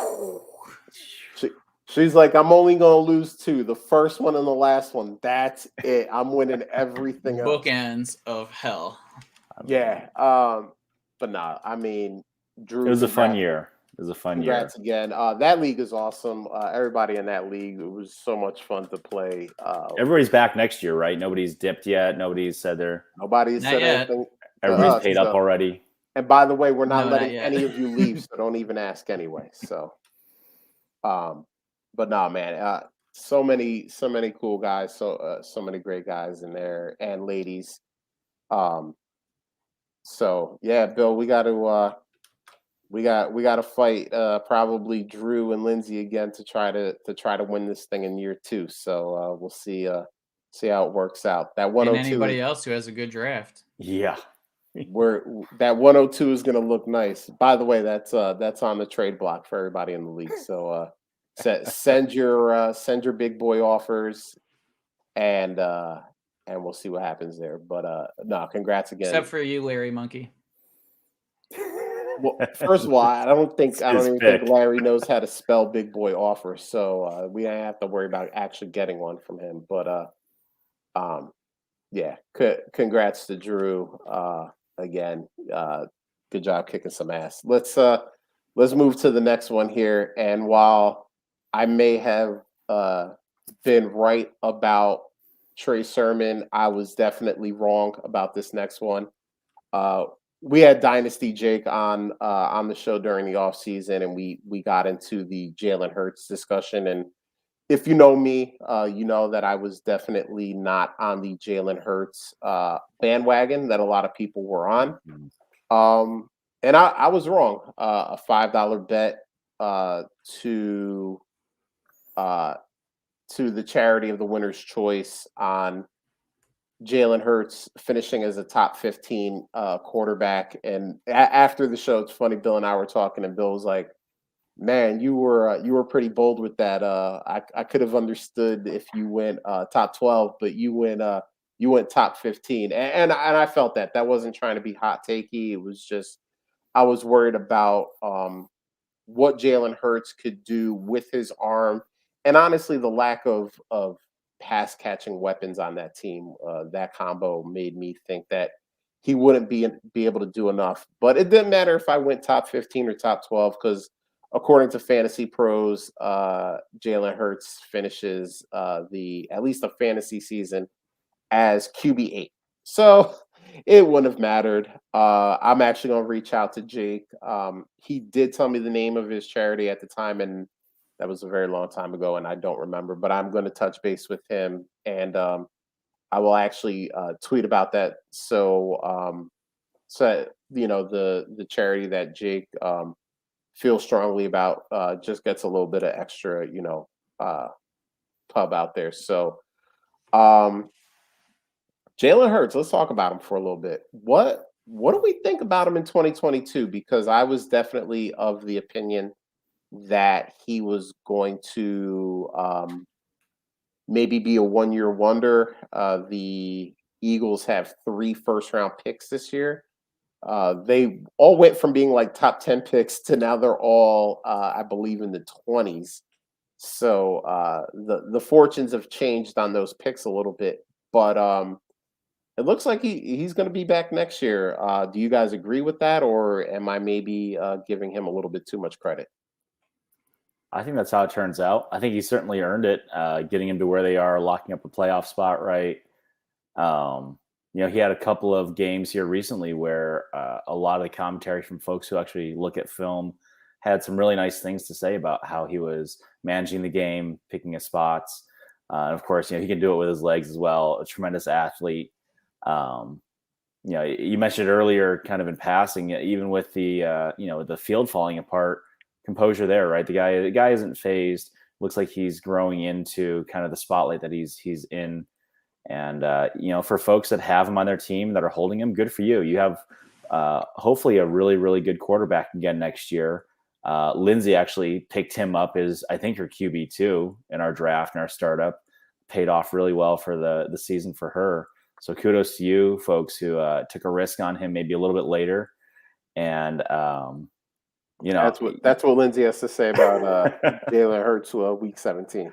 She's like, I'm only going to lose 2. The first one and the last one. That's it. I'm winning everything else. Bookends of hell. Yeah. nah, I mean, Drew. It was a fun congrats- year. It was a fun Congrats year. again. That league is awesome. Everybody in that league, it was so much fun to play. Everybody's back next year, right? Nobody's dipped yet. Nobody's said they're. Nobody Not said yet. anything to Everybody's us. paid up So, already. and by the way, we're not No, not letting yet. any of you leave, so don't even ask anyway. So, but nah, man, so many cool guys, so many great guys in there and ladies. So yeah, Bill, we got to fight probably Drew and Lindsay again to try to win this thing in year 2. So we'll see how it works out. That And 102 anybody else who has a good draft. Yeah. that 102 is going to look nice. By the way, that's on the trade block for everybody in the league. So send your big boy offers, and we'll see what happens there. But no, congrats again. Except for you, Larry Monkey. Well, first of all, I don't his even pick. think Larry knows how to spell big boy offer, so we don't have to worry about actually getting one from him. But yeah, congrats to Drew again. Good job kicking some ass. Let's move to the next one here. And while I may have been right about Trey Sermon, I was definitely wrong about this next one. We had Dynasty Jake on the show during the offseason, and we got into the Jalen Hurts discussion. And if you know me, you know that I was definitely not on the Jalen Hurts bandwagon that a lot of people were on. And I was wrong. A $5 bet to the charity of the winner's choice on Jalen Hurts finishing as a top 15 quarterback. And after the show, it's funny, Bill and I were talking, and Bill was like, "Man, you were pretty bold with that. I could have understood if you went top 12, but you went top 15." And I felt that wasn't trying to be hot takey. It was just I was worried about what Jalen Hurts could do with his arm, and honestly, the lack of pass catching weapons on that team. That combo made me think that he wouldn't be able to do enough. But it didn't matter if I went top 15 or top 12 because according to Fantasy Pros, Jalen Hurts finishes at least a fantasy season as QB8. So it wouldn't have mattered. I'm actually going to reach out to Jake. He did tell me the name of his charity at the time, and that was a very long time ago, and I don't remember. But I'm going to touch base with him, and I will actually tweet about that. So the charity that Jake feels strongly about just gets a little bit of extra, pub out there. So Jalen Hurts, let's talk about him for a little bit. What do we think about him in 2022? Because I was definitely of the opinion that he was going to maybe be a one-year wonder. The Eagles have 3 first-round picks this year. They all went from being like top 10 picks to now they're all, I believe, in the 20s. So the fortunes have changed on those picks a little bit. But it looks like he's going to be back next year. Do you guys agree with that, or am I maybe giving him a little bit too much credit? I think that's how it turns out. I think he certainly earned it, getting him to where they are, locking up a playoff spot, right? He had a couple of games here recently where a lot of the commentary from folks who actually look at film had some really nice things to say about how he was managing the game, picking his spots. And of course, he can do it with his legs as well. A tremendous athlete. You mentioned earlier, kind of in passing, even with the the field falling apart, composure there, right? The guy isn't phased. Looks like he's growing into kind of the spotlight that he's in. And for folks that have him on their team that are holding him, good for you. You have hopefully a really, really good quarterback again next year. Lindsay actually picked him up as, I think, her QB2 in our draft and our startup. Paid off really well for the season for her. So kudos to you folks who took a risk on him maybe a little bit later. And that's what Lindsay has to say about Jalen Hurts week 17.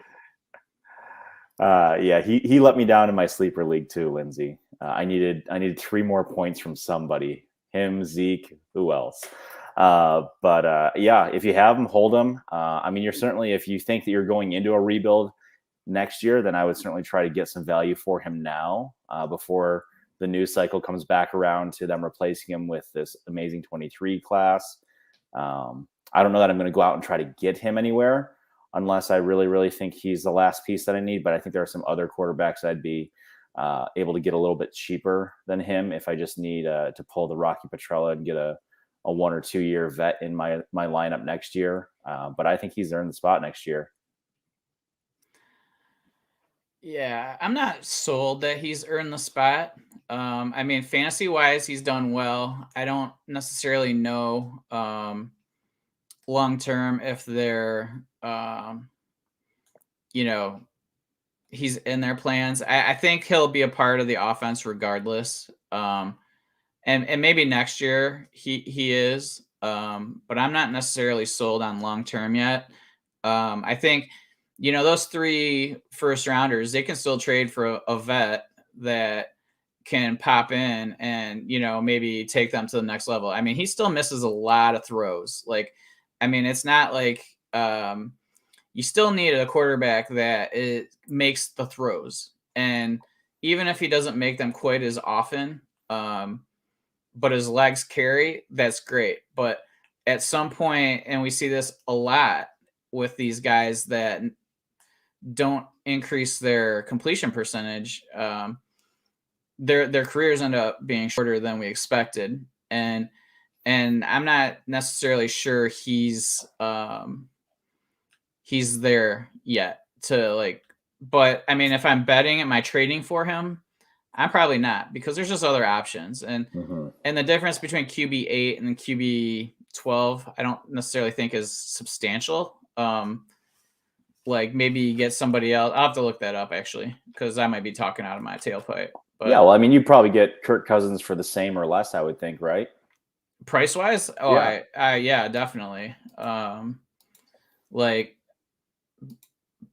Yeah, he let me down in my sleeper league too, Lindsay. I needed 3 more points from somebody him, Zeke, who else? Yeah, if you have him, hold him. I mean, you're certainly, if you think that you're going into a rebuild next year, then I would certainly try to get some value for him now before the news cycle comes back around to them replacing him with this amazing 23 class. I don't know that I'm going to go out and try to get him anywhere unless I really, really think he's the last piece that I need. But I think there are some other quarterbacks I'd be able to get a little bit cheaper than him if I just need to pull the Rocky Petrella and get a 1 or 2 year vet in my lineup next year. But I think he's earned the spot next year. Yeah, I'm not sold that he's earned the spot. I mean, fantasy wise, he's done well. I don't necessarily know long term if they're, he's in their plans. I think he'll be a part of the offense regardless. And maybe next year he is. But I'm not necessarily sold on long term yet. I think those 3 first rounders, they can still trade for a vet that can pop in and maybe take them to the next level. I mean, he still misses a lot of throws. Like, I mean, it's not like you still need a quarterback that makes the throws, and even if he doesn't make them quite as often, but his legs carry, that's great. But at some point, and we see this a lot with these guys that don't increase their completion percentage, their careers end up being shorter than we expected. And I'm not necessarily sure he's there yet but I mean, if I'm betting, am I trading for him? I'm probably not, because there's just other options. And the difference between QB8 and QB12, I don't necessarily think is substantial. Like, maybe you get somebody else. I'll have to look that up, actually, because I might be talking out of my tailpipe. But yeah, well, I mean, you'd probably get Kirk Cousins for the same or less, I would think, right? Price-wise? Oh, yeah. Yeah, definitely.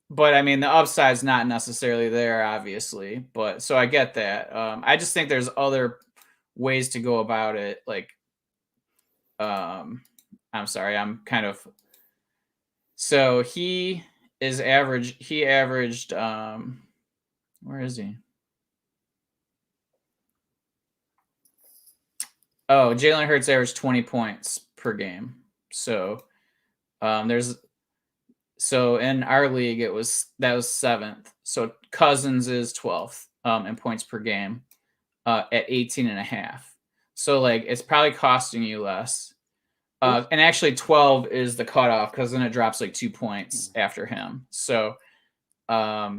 But I mean, the upside's not necessarily there, obviously. But so I get that. I just think there's other ways to go about it. Like, I'm sorry, I'm kind of. So he is average. He averaged. Where is he? Oh, Jalen Hurts averaged 20 points per game. So, So in our league, that was 7th. So Cousins is 12th in points per game at 18.5. So like, it's probably costing you less. And actually 12 is the cutoff, because then it drops like 2 points after him. So yeah,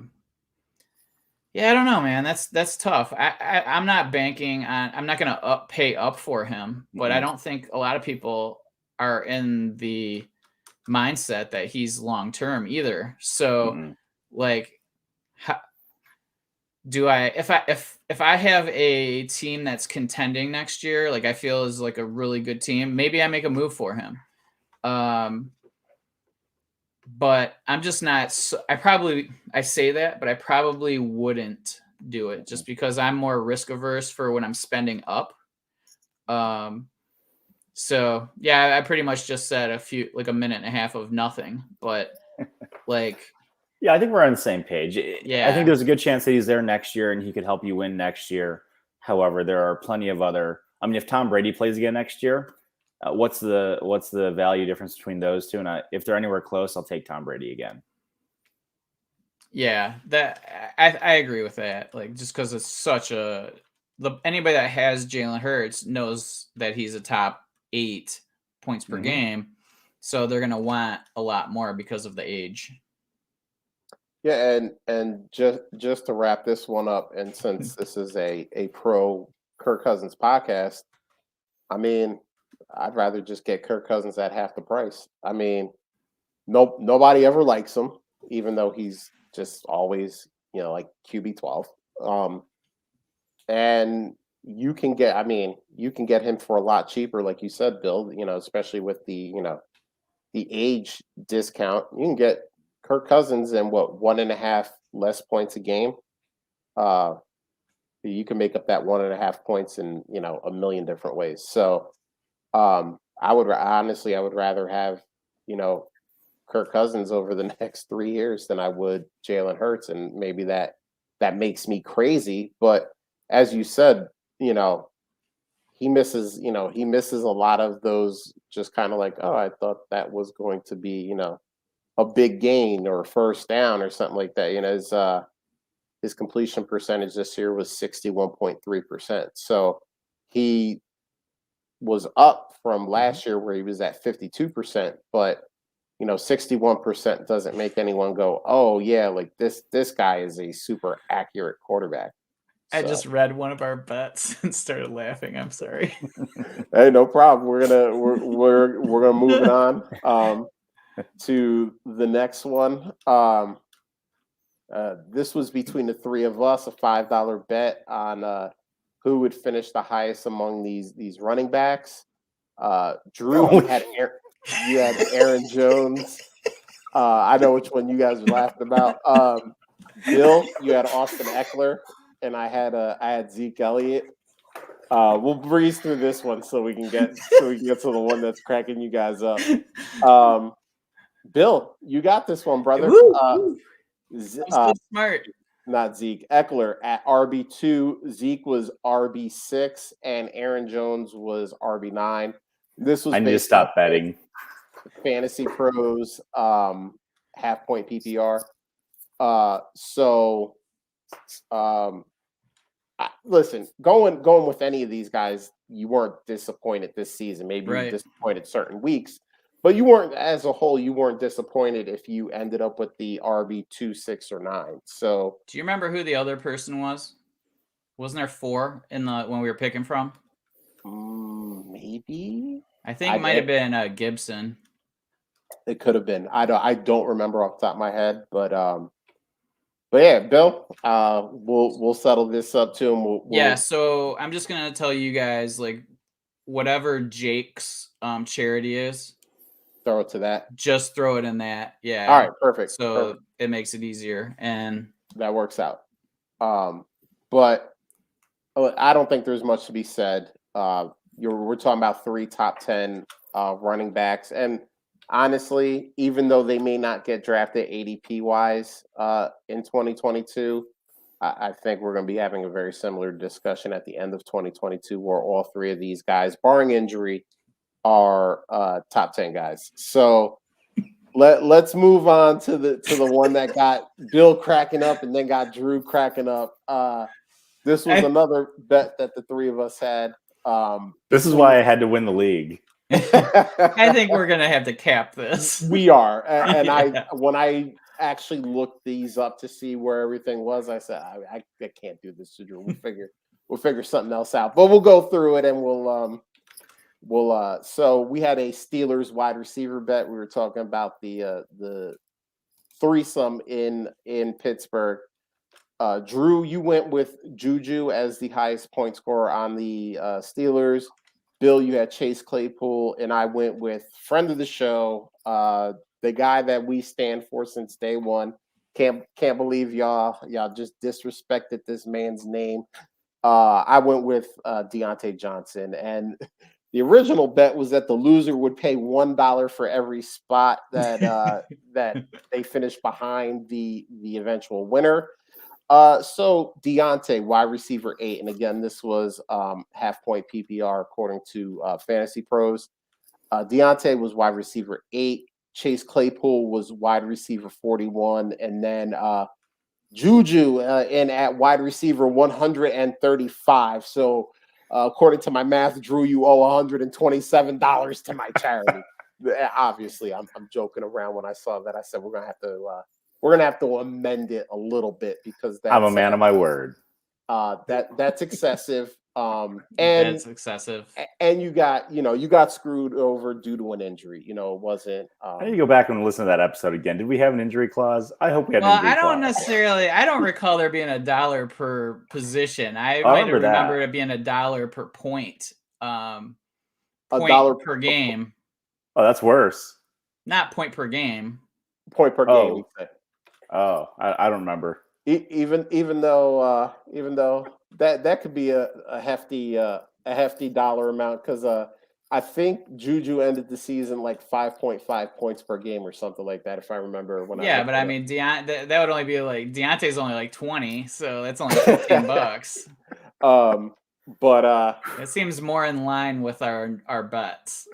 I don't know, man. That's tough. I'm not banking on. I'm not going to pay up for him, but I don't think a lot of people are in the mindset that he's long term either. So like, do I, if I have a team that's contending next year, like I feel is like a really good team, maybe I make a move for him. But I'm just not. I say that, but I probably wouldn't do it, just because I'm more risk averse for when I'm spending up. So yeah, I pretty much just said a minute and a half of nothing, but like. Yeah, I think we're on the same page. Yeah. I think there's a good chance that he's there next year and he could help you win next year. However, there are plenty of other. I mean, if Tom Brady plays again next year, what's the value difference between those two? And if they're anywhere close, I'll take Tom Brady again. Yeah, that I agree with that. Like, just because it's such anybody that has Jalen Hurts knows that he's a top 8 points per game, so they're gonna want a lot more because of the age. Yeah, and just to wrap this one up, and since this is a pro Kirk Cousins podcast, I mean, I'd rather just get Kirk Cousins at half the price. I mean, nobody ever likes him, even though he's just always, like QB12. And you can get him for a lot cheaper, like you said, Bill, especially with the age discount. You can get Kirk Cousins and 1.5 less points a game. You can make up that 1.5 points in, a million different ways. So I would rather have, Kirk Cousins over the next 3 years than I would Jalen Hurts. And maybe that makes me crazy. But as you said, he misses a lot of those, just kind of like, oh, I thought that was going to be, a big gain or a first down or something like that. His completion percentage this year was 61.3%. So he was up from last year where he was at 52%, but 61% doesn't make anyone go, oh yeah, like this guy is a super accurate quarterback. I just read one of our bets and started laughing. I'm sorry. Hey, no problem. We're gonna move it on to the next one. This was between the three of us, a $5 bet on who would finish the highest among these running backs. Drew, you had Aaron Jones. I know which one you guys were laughing about. Bill, you had Austin Eckler, and I had Zeke Elliott. We'll breeze through this one so we can get to the one that's cracking you guys up. Bill, you got this one, brother. So smart. Not Zeke. Eckler at RB2. Zeke was RB6, and Aaron Jones was RB9. This was. I need to stop betting. Fantasy Pros, half point PPR. Listen, going with any of these guys, you weren't disappointed this season. Maybe you were disappointed certain weeks, but you weren't, as a whole, you weren't disappointed if you ended up with the RB2, 6, or 9. So, do you remember who the other person was? Wasn't there 4 when we were picking from? Maybe. I think it might have been Gibson. It could have been. I don't remember off the top of my head, but yeah, Bill, we'll settle this up too, and yeah. So I'm just gonna tell you guys, like, whatever Jake's charity is, throw it to that. Just throw it in that. Yeah. All right. Perfect. So it makes it easier, and that works out. But I don't think there's much to be said. We're talking about 3 top 10 running backs, and honestly, even though they may not get drafted ADP wise in 2022, I think we're going to be having a very similar discussion at the end of 2022, where all 3 of these guys, barring injury, are top 10 guys. So let's move on to the one that got Bill cracking up and then got Drew cracking up. This was another bet that the 3 of us had. This is why I had to win the league. I think we're gonna have to cap this. We are, and when I actually looked these up to see where everything was, I said I can't do this to Drew. We'll figure something else out, but we'll go through it and we'll so we had a Steelers wide receiver bet. We were talking about the threesome in Pittsburgh. Drew, you went with Juju as the highest point scorer on the Steelers. Bill, you had Chase Claypool, and I went with friend of the show, the guy that we stand for since day one. Can't believe y'all just disrespected this man's name. I went with Deontay Johnson, and the original bet was that the loser would pay $1 for every spot that that they finished behind the eventual winner. So Deontay, wide receiver 8, and again, this was half point PPR according to Fantasy Pros. Deontay was wide receiver 8. Chase Claypool was wide receiver 41, and then Juju in at wide receiver 135. So according to my math, Drew, you owe $127 to my charity. Obviously, I'm joking around. When I saw that, I said we're gonna have to amend it a little bit because I'm a man of my word. That's excessive. And that's excessive. And you got screwed over due to an injury. It wasn't. I need to go back and listen to that episode again. Did we have an injury clause? I hope we had an injury clause. I don't recall there being $1 per position. I might remember it being $1 per point. $1 per game. Oh, that's worse. Not point per game. Point per game. Oh, I don't remember. Even though that could be a hefty dollar amount because I think Juju ended the season like 5.5 points per game or something like that, if I remember when I Yeah, looked but it I up. mean, that would only be like Deontay's only like 20, so that's only $15. But It seems more in line with our bets.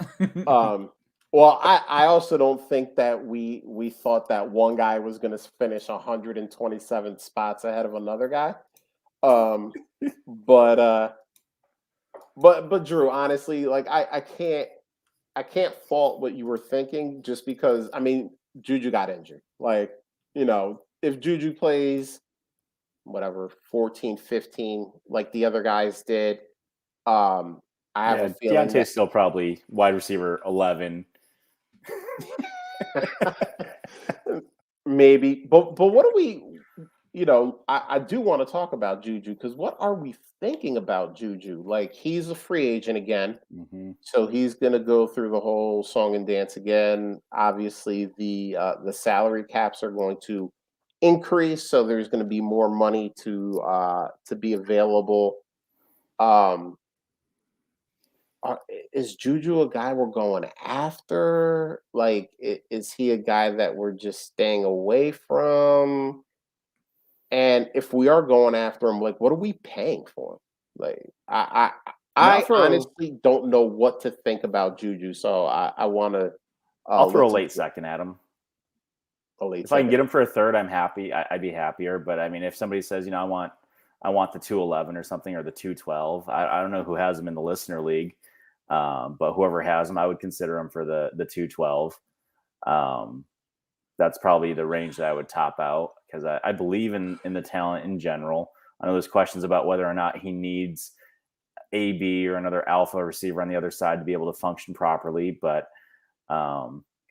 well, I also don't think that we thought that one guy was going to finish 127 spots ahead of another guy. Um, but but Drew, honestly, like I can't fault what you were thinking just because I mean Juju got injured. Like, if Juju plays whatever 14, 15 like the other guys did, I have a Yeah, feeling that Deontay's still probably wide receiver 11. maybe, but what do we? I do want to talk about Juju because what are we thinking about Juju? Like he's a free agent again, Mm-hmm. so he's going to go through the whole song and dance again. Obviously, the salary caps are going to increase, so there's going to be more money to be available. Um, is Juju a guy we're going after? Like, is he a guy that we're just staying away from? And if we are going after him, like, what are we paying for him? Like, I mean, I'll I throw honestly don't know what to think about Juju, so I want to I'll throw a listen late to second at him. a late If I can second. get him for a third, I'm happy. I'd be happier. But I mean, if somebody says, I want the 211 or something or the 212, I don't know who has him in the listener league, but whoever has him, I would consider him for the 212. That's probably the range that I would top out because I believe in the talent in general. I know there's questions about whether or not he needs AB or another alpha receiver on the other side to be able to function properly, but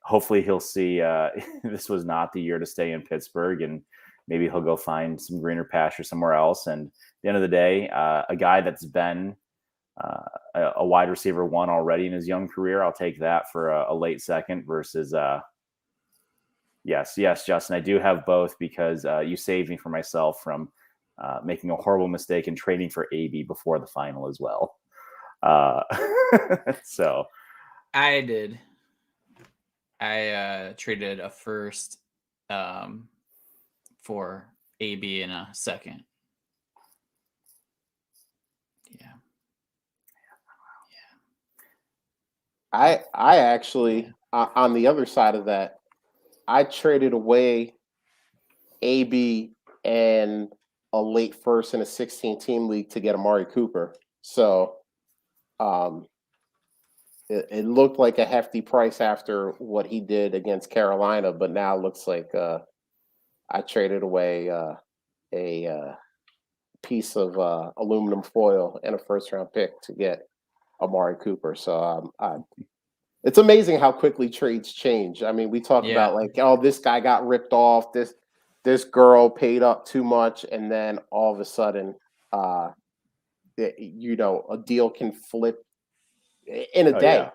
hopefully he'll see this was not the year to stay in Pittsburgh, and maybe he'll go find some greener pasture somewhere else. And at the end of the day, a guy that's been a wide receiver one already in his young career, I'll take that for a late second versus yes, Justin, I do have both because you saved me from myself from making a horrible mistake and trading for AB before the final as well. So I did. I traded a first for AB in a second. Yeah. I actually on the other side of that, I traded away AB and a late first in a 16-team league to get Amari Cooper. So it looked like a hefty price after what he did against Carolina, but now it looks like I traded away a piece of aluminum foil and a first-round pick to get Amari Cooper. So it's amazing how quickly trades change. I mean, we talk about like, oh, this guy got ripped off. This girl paid up too much, and then all of a sudden, a deal can flip in a day,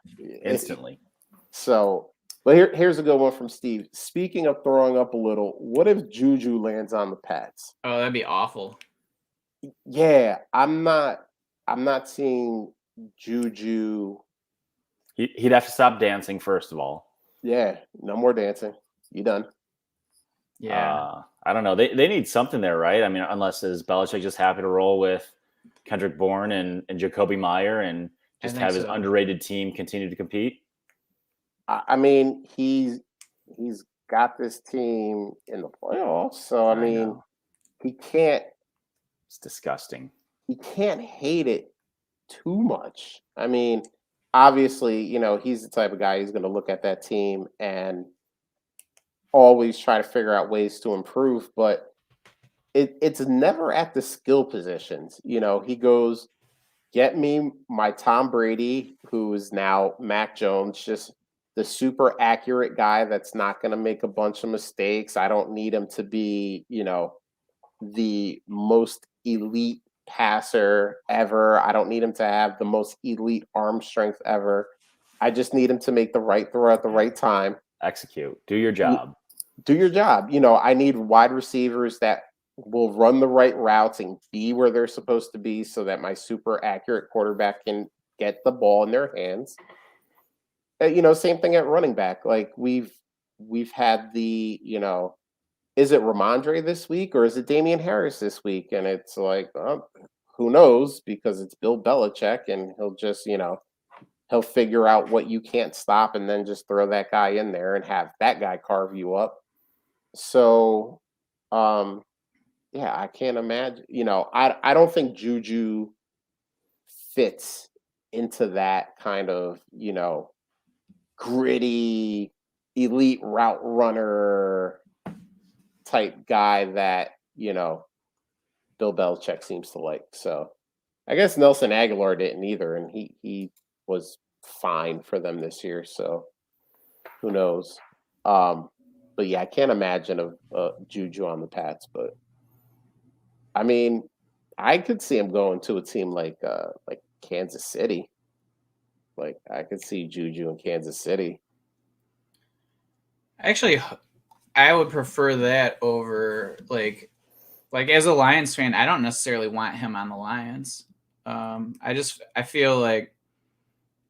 instantly. So, but here's a good one from Steve. Speaking of throwing up a little, what if Juju lands on the Pats? Oh, that'd be awful. Yeah, I'm not seeing Juju. He'd have to stop dancing first of all. Yeah, no more dancing. You done? Yeah. I don't know. They need something there, right? I mean, unless is Belichick just happy to roll with Kendrick Bourne and Jacoby Meyer and just have his underrated team continue to compete? I mean, he's got this team in the playoffs, so I mean, he can't. It's disgusting. He can't hate it too much. I mean, obviously, he's the type of guy who's going to look at that team and always try to figure out ways to improve, but it's never at the skill positions. He goes, get me my Tom Brady, who is now Mac Jones, just the super accurate guy that's not going to make a bunch of mistakes. I don't need him to be, the most elite passer ever. I don't need him to have the most elite arm strength ever. I just need him to make the right throw at the right time. Execute. Do your job. Do your job. I need wide receivers that will run the right routes and be where they're supposed to be so that my super accurate quarterback can get the ball in their hands. Same thing at running back. Like we've had the, is it Ramondre this week or is it Damian Harris this week? And it's like, who knows, because it's Bill Belichick and he'll just, he'll figure out what you can't stop and then just throw that guy in there and have that guy carve you up. So, yeah, I can't imagine, I don't think Juju fits into that kind of, gritty elite route runner type guy that, Bill Belichick seems to like. So I guess Nelson Aguilar didn't either, and he was fine for them this year. So who knows? But yeah, I can't imagine a Juju on the Pats. But I mean, I could see him going to a team like Kansas City. Like I could see Juju in Kansas City. Actually, I would prefer that over like as a Lions fan, I don't necessarily want him on the Lions. I feel like,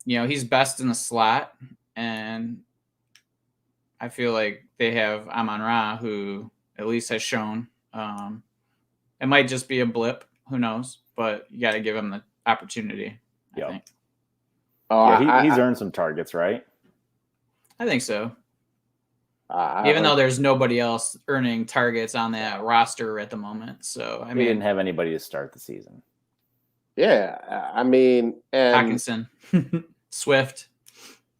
he's best in the slot, and I feel like they have Amon-Ra, who at least has shown. It might just be a blip, who knows? But you got to give him the opportunity. I think. Oh, yeah, he's earned some targets, right? I think so. Even though there's nobody else earning targets on that roster at the moment. So, I mean, we didn't have anybody to start the season. Yeah, I mean, and Hockenson, Swift.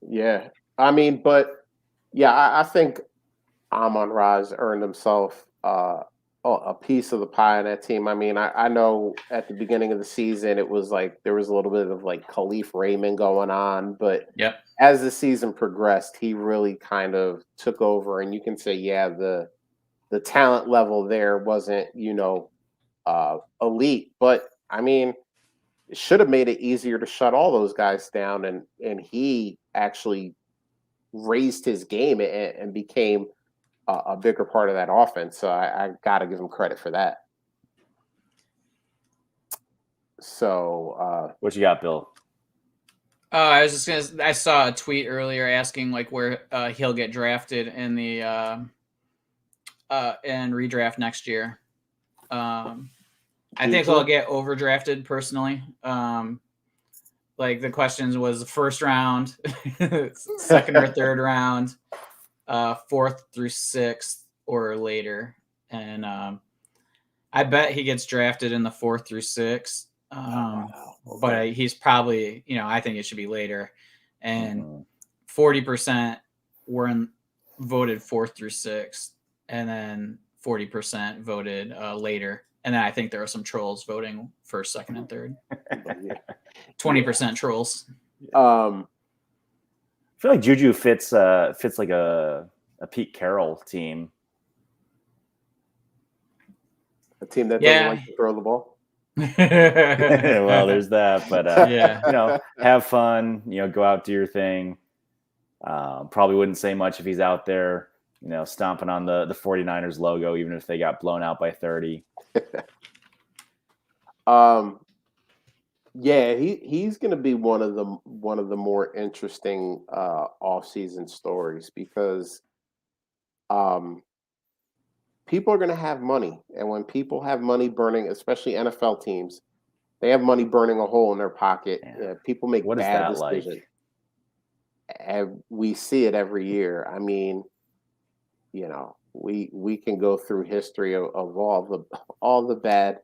Yeah, I mean, but yeah, I think Amon-Ra's earned himself a piece of the pie in that team. I mean, I know at the beginning of the season it was like there was a little bit of like Khalif Raymond going on, but Yep. As the season progressed, he really kind of took over, and you can say, yeah, the talent level there wasn't, elite, but I mean, it should have made it easier to shut all those guys down, and he actually raised his game and became a bigger part of that offense. So I got to give him credit for that. So what you got, Bill? I was just I saw a tweet earlier asking like where he'll get drafted in the in redraft next year. I think he'll get overdrafted personally. Like the questions was the first round, second or third round, 4th through 6th or later, and I bet he gets drafted in the 4th through 6th. But he's probably, I think it should be later, and 40% were voted 4th through 6th, and then 40% voted later, and then I think there are some trolls voting 1st, 2nd, and 3rd. 20% trolls. I feel like Juju fits like a Pete Carroll team. A team that doesn't like to throw the ball. Well, there's that, but have fun, go out, do your thing. Probably wouldn't say much if he's out there, stomping on the 49ers logo, even if they got blown out by 30. Yeah, he's going to be one of the more interesting off-season stories because people are going to have money, and when people have money burning, especially NFL teams, they have money burning a hole in their pocket. People make bad decisions. Like? And we see it every year. I mean, we can go through history of all the bad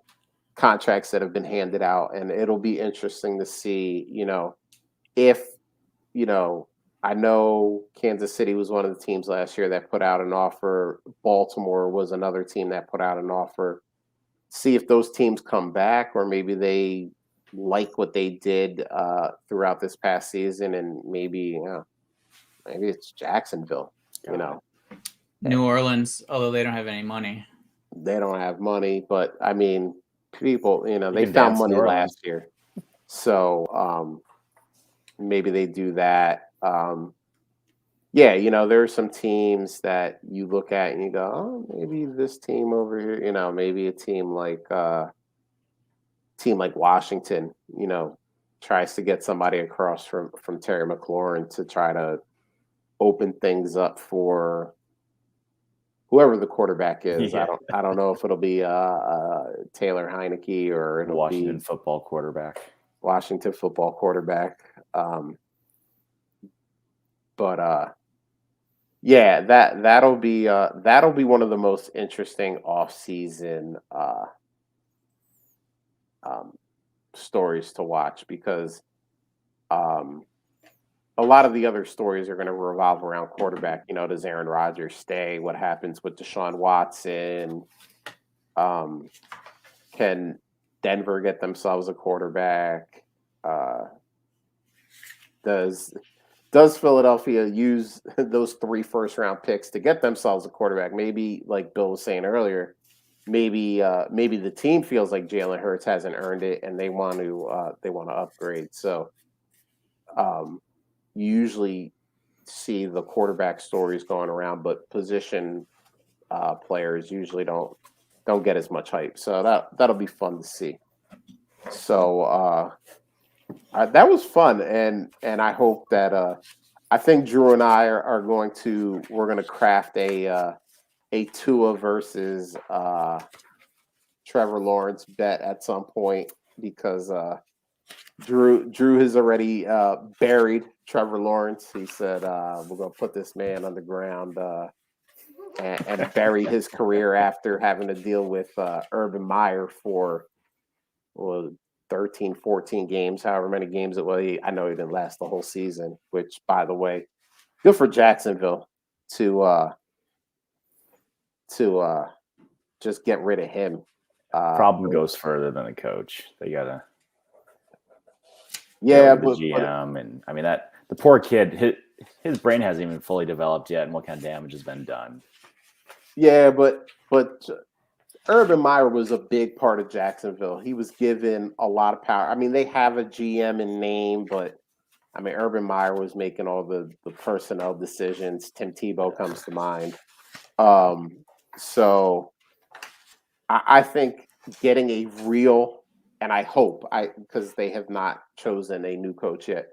contracts that have been handed out, and it'll be interesting to see, if, I know Kansas City was one of the teams last year that put out an offer. Baltimore was another team that put out an offer. See if those teams come back, or maybe they like what they did throughout this past season, and maybe it's Jacksonville. New Orleans, although they don't have any money. They don't have money, but I mean, people, they found money last year, so maybe they do that. yeah, there are some teams that you look at and you go, oh, maybe this team over here, maybe a team like Washington, tries to get somebody across from Terry McLaurin to try to open things up for whoever the quarterback is. I Yeah, don't know if it'll be Taylor Heineke or the it'll Washington be football quarterback. Washington football quarterback. Um, but yeah, that'll be one of the most interesting off-season um, stories to watch because um, a lot of the other stories are going to revolve around quarterback. Does Aaron Rodgers stay? What happens with Deshaun Watson? Um, can Denver get themselves a quarterback? Uh, does does Philadelphia use those 3 first-round picks to get themselves a quarterback? Maybe, like Bill was saying earlier, maybe the team feels like Jalen Hurts hasn't earned it, and they want to upgrade. So um, you usually see the quarterback stories going around, but position players usually don't get as much hype. So that'll be fun to see. So that was fun, and I hope that I think Drew and I we're going to craft a Tua versus Trevor Lawrence bet at some point because Drew has already buried Trevor Lawrence. He said we're going to put this man underground and bury his career after having to deal with Urban Meyer for well, 13, 14 games, however many games it was. I know he didn't last the whole season, which, by the way, good for Jacksonville to just get rid of him. Problem goes further than the coach. They gotta Yeah, the GM, and I mean that the poor kid, his brain hasn't even fully developed yet, and what kind of damage has been done. yeah, but Urban Meyer was a big part of Jacksonville. He was given a lot of power. I mean, they have a GM in name, but I mean, Urban Meyer was making all the personnel decisions. Tim Tebow comes to mind. So I think getting a real, and I hope because they have not chosen a new coach yet.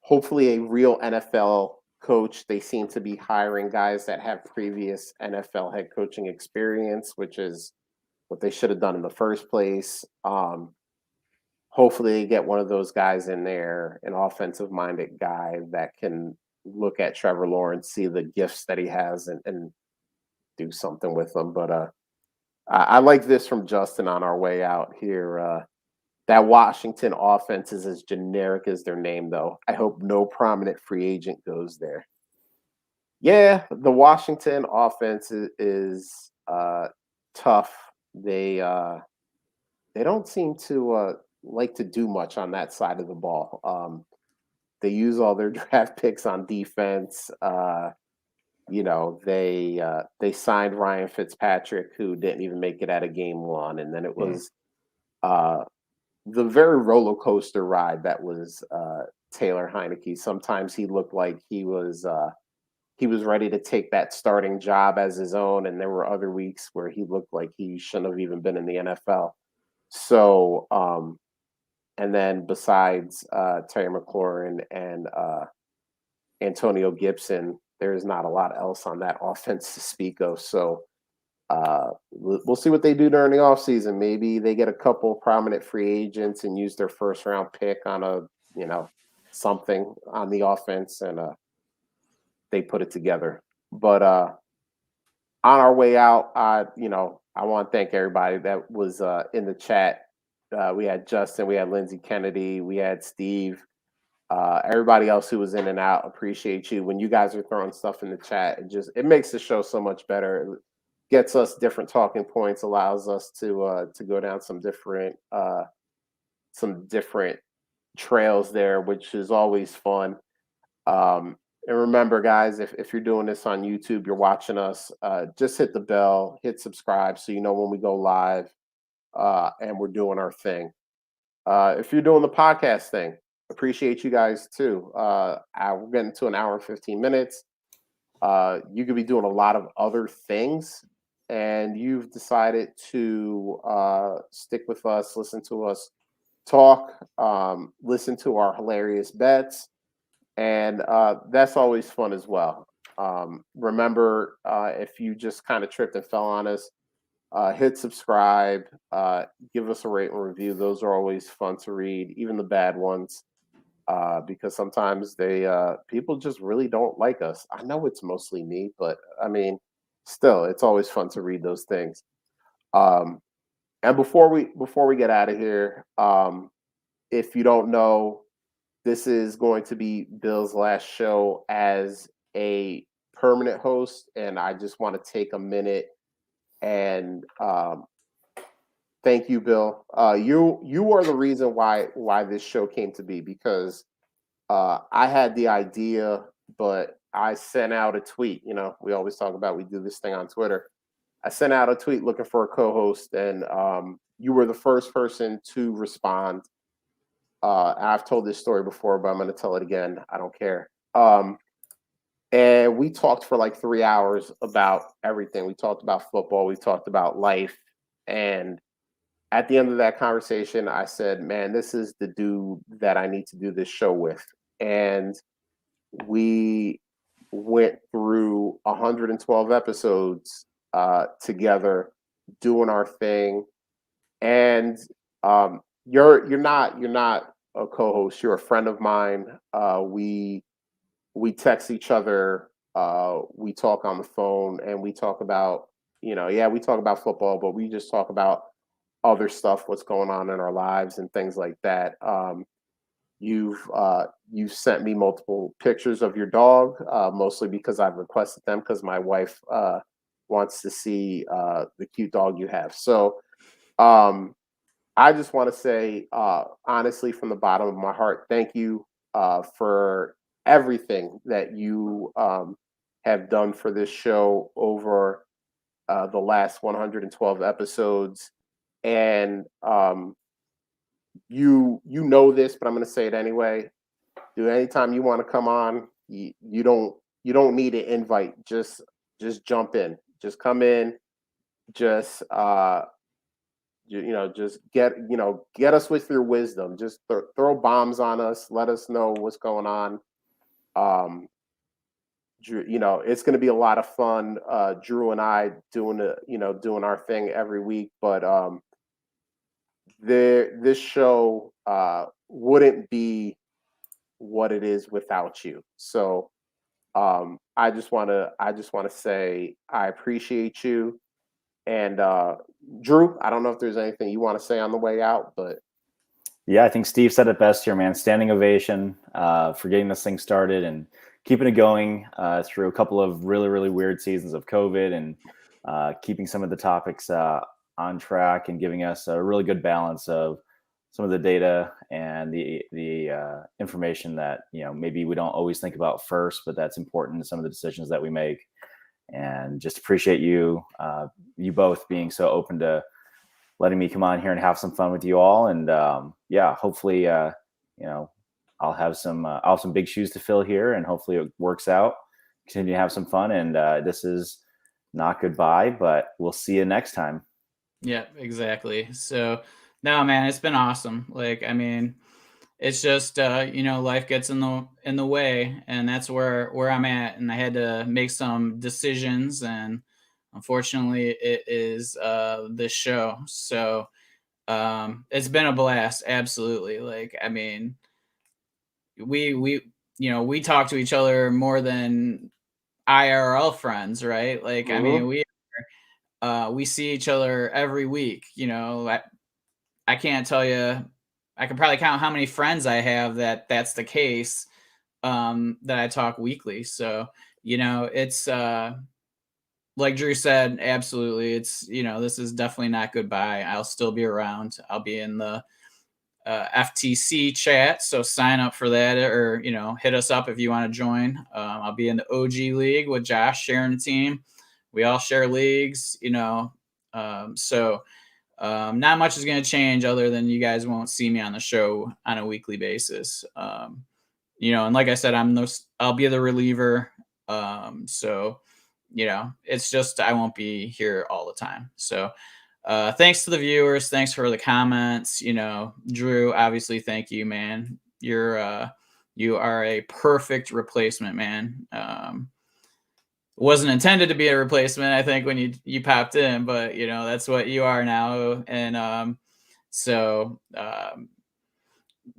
Hopefully, a real NFL coach. They seem to be hiring guys that have previous NFL head coaching experience, which is what they should have done in the first place. Hopefully, they get one of those guys in there, an offensive-minded guy that can look at Trevor Lawrence, see the gifts that he has, and do something with them. But I like this from Justin on our way out here. That Washington offense is as generic as their name, though. I hope no prominent free agent goes there. Yeah, the Washington offense is tough. They don't seem to like to do much on that side of the ball. They use all their draft picks on defense. They signed Ryan Fitzpatrick, who didn't even make it out of game one, and then it was uh, the very roller coaster ride that was Taylor Heineke. Sometimes he looked like he was ready to take that starting job as his own, and there were other weeks where he looked like he shouldn't have even been in the NFL. So, and then besides Terry McLaurin and Antonio Gibson, there's not a lot else on that offense to speak of. So we'll see what they do during the offseason. Maybe they get a couple prominent free agents and use their first round pick on something on the offense and they put it together. But on our way out, I want to thank everybody that was in the chat. We had Justin, we had Lindsey Kennedy, we had Steve. Everybody else who was in and out, appreciate you. When you guys are throwing stuff in the chat, it makes the show so much better. It gets us different talking points, allows us to go down some different trails there, which is always fun. And remember, guys, if you're doing this on YouTube, you're watching us, just hit the bell, hit subscribe so you know when we go live and we're doing our thing. If you're doing the podcast thing, appreciate you guys too. We're getting to an hour and 15 minutes. You could be doing a lot of other things, and you've decided to stick with us, listen to us talk, listen to our hilarious bets, and that's always fun as well. Remember, if you just kind of tripped and fell on us, hit subscribe, give us a rate and review. Those are always fun to read, even the bad ones, because sometimes people just really don't like us. I know it's mostly me, but I mean, still, it's always fun to read those things. And before we get out of here, if you don't know, this is going to be Bill's last show as a permanent host, and I just want to take a minute and thank you, Bill. You are the reason why this show came to be, because I had the idea, but I sent out a tweet. You know, we always talk about we do this thing on Twitter. I sent out a tweet looking for a co-host, and you were the first person to respond. I've told this story before, but I'm going to tell it again. I don't care. And we talked for like 3 hours about everything. We talked about football. We talked about life. And at the end of that conversation, I said, man, this is the dude that I need to do this show with. And we went through 112 episodes together, doing our thing. And you're not a co-host. You're a friend of mine. We text each other. We talk on the phone, and we talk about, we talk about football, but we just talk about other stuff, what's going on in our lives and things like that. You've sent me multiple pictures of your dog, mostly because I've requested them, because my wife wants to see the cute dog you have. So I just want to say, honestly, from the bottom of my heart, thank you for everything that you have done for this show over the last 112 episodes. And you know this, but I'm going to say it anyway. Dude, anytime you want to come on, you don't need an invite. Just jump in. Just come in. Just just get us with your wisdom. Just throw bombs on us. Let us know what's going on. It's going to be a lot of fun. Drew and I doing our thing every week, but this show wouldn't be what it is without you. So I just want to say I appreciate you. And Drew, I don't know if there's anything you want to say on the way out, but yeah, I think Steve said it best here, man. Standing ovation for getting this thing started and keeping it going through a couple of really, really weird seasons of COVID, and keeping some of the topics on track and giving us a really good balance of some of the data and the information that maybe we don't always think about first, but that's important to some of the decisions that we make. And just appreciate you both being so open to letting me come on here and have some fun with you all. And hopefully, I'll have some big shoes to fill here, and hopefully it works out. Continue to have some fun. And this is not goodbye, but we'll see you next time. Yeah, exactly. So no, man, it's been awesome. Like, I mean, it's just life gets in the way, and that's where I'm at, and I had to make some decisions, and unfortunately it is this show. So it's been a blast, absolutely. Like, I mean, we talk to each other more than IRL friends, right? Like, I mean, we see each other every week. I can't tell you. I can probably count how many friends I have that's the case, that I talk weekly. So, it's like Drew said, absolutely. It's, this is definitely not goodbye. I'll still be around. I'll be in the FTC chat. So sign up for that, or, hit us up if you want to join. I'll be in the OG league with Josh, sharing the team. We all share leagues, so not much is going to change other than you guys won't see me on the show on a weekly basis. And like I said, I'll be the reliever. So, it's just, I won't be here all the time. So, thanks to the viewers. Thanks for the comments. Drew, obviously, thank you, man. You are a perfect replacement, man. Wasn't intended to be a replacement, I think, when you popped in, but that's what you are now. And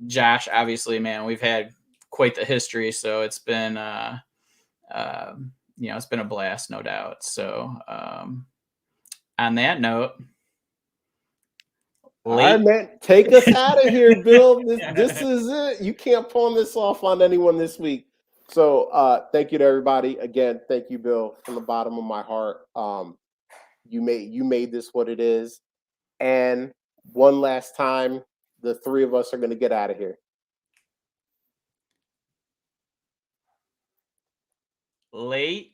Josh, obviously, man, we've had quite the history, so it's been it's been a blast, no doubt. So on that note, all right, man, take us out of here, Bill. This is it. You can't pawn this off on anyone this week. So thank you to everybody. Again, thank you, Bill, from the bottom of my heart. You made this what it is. And one last time, the three of us are going to get out of here. Late.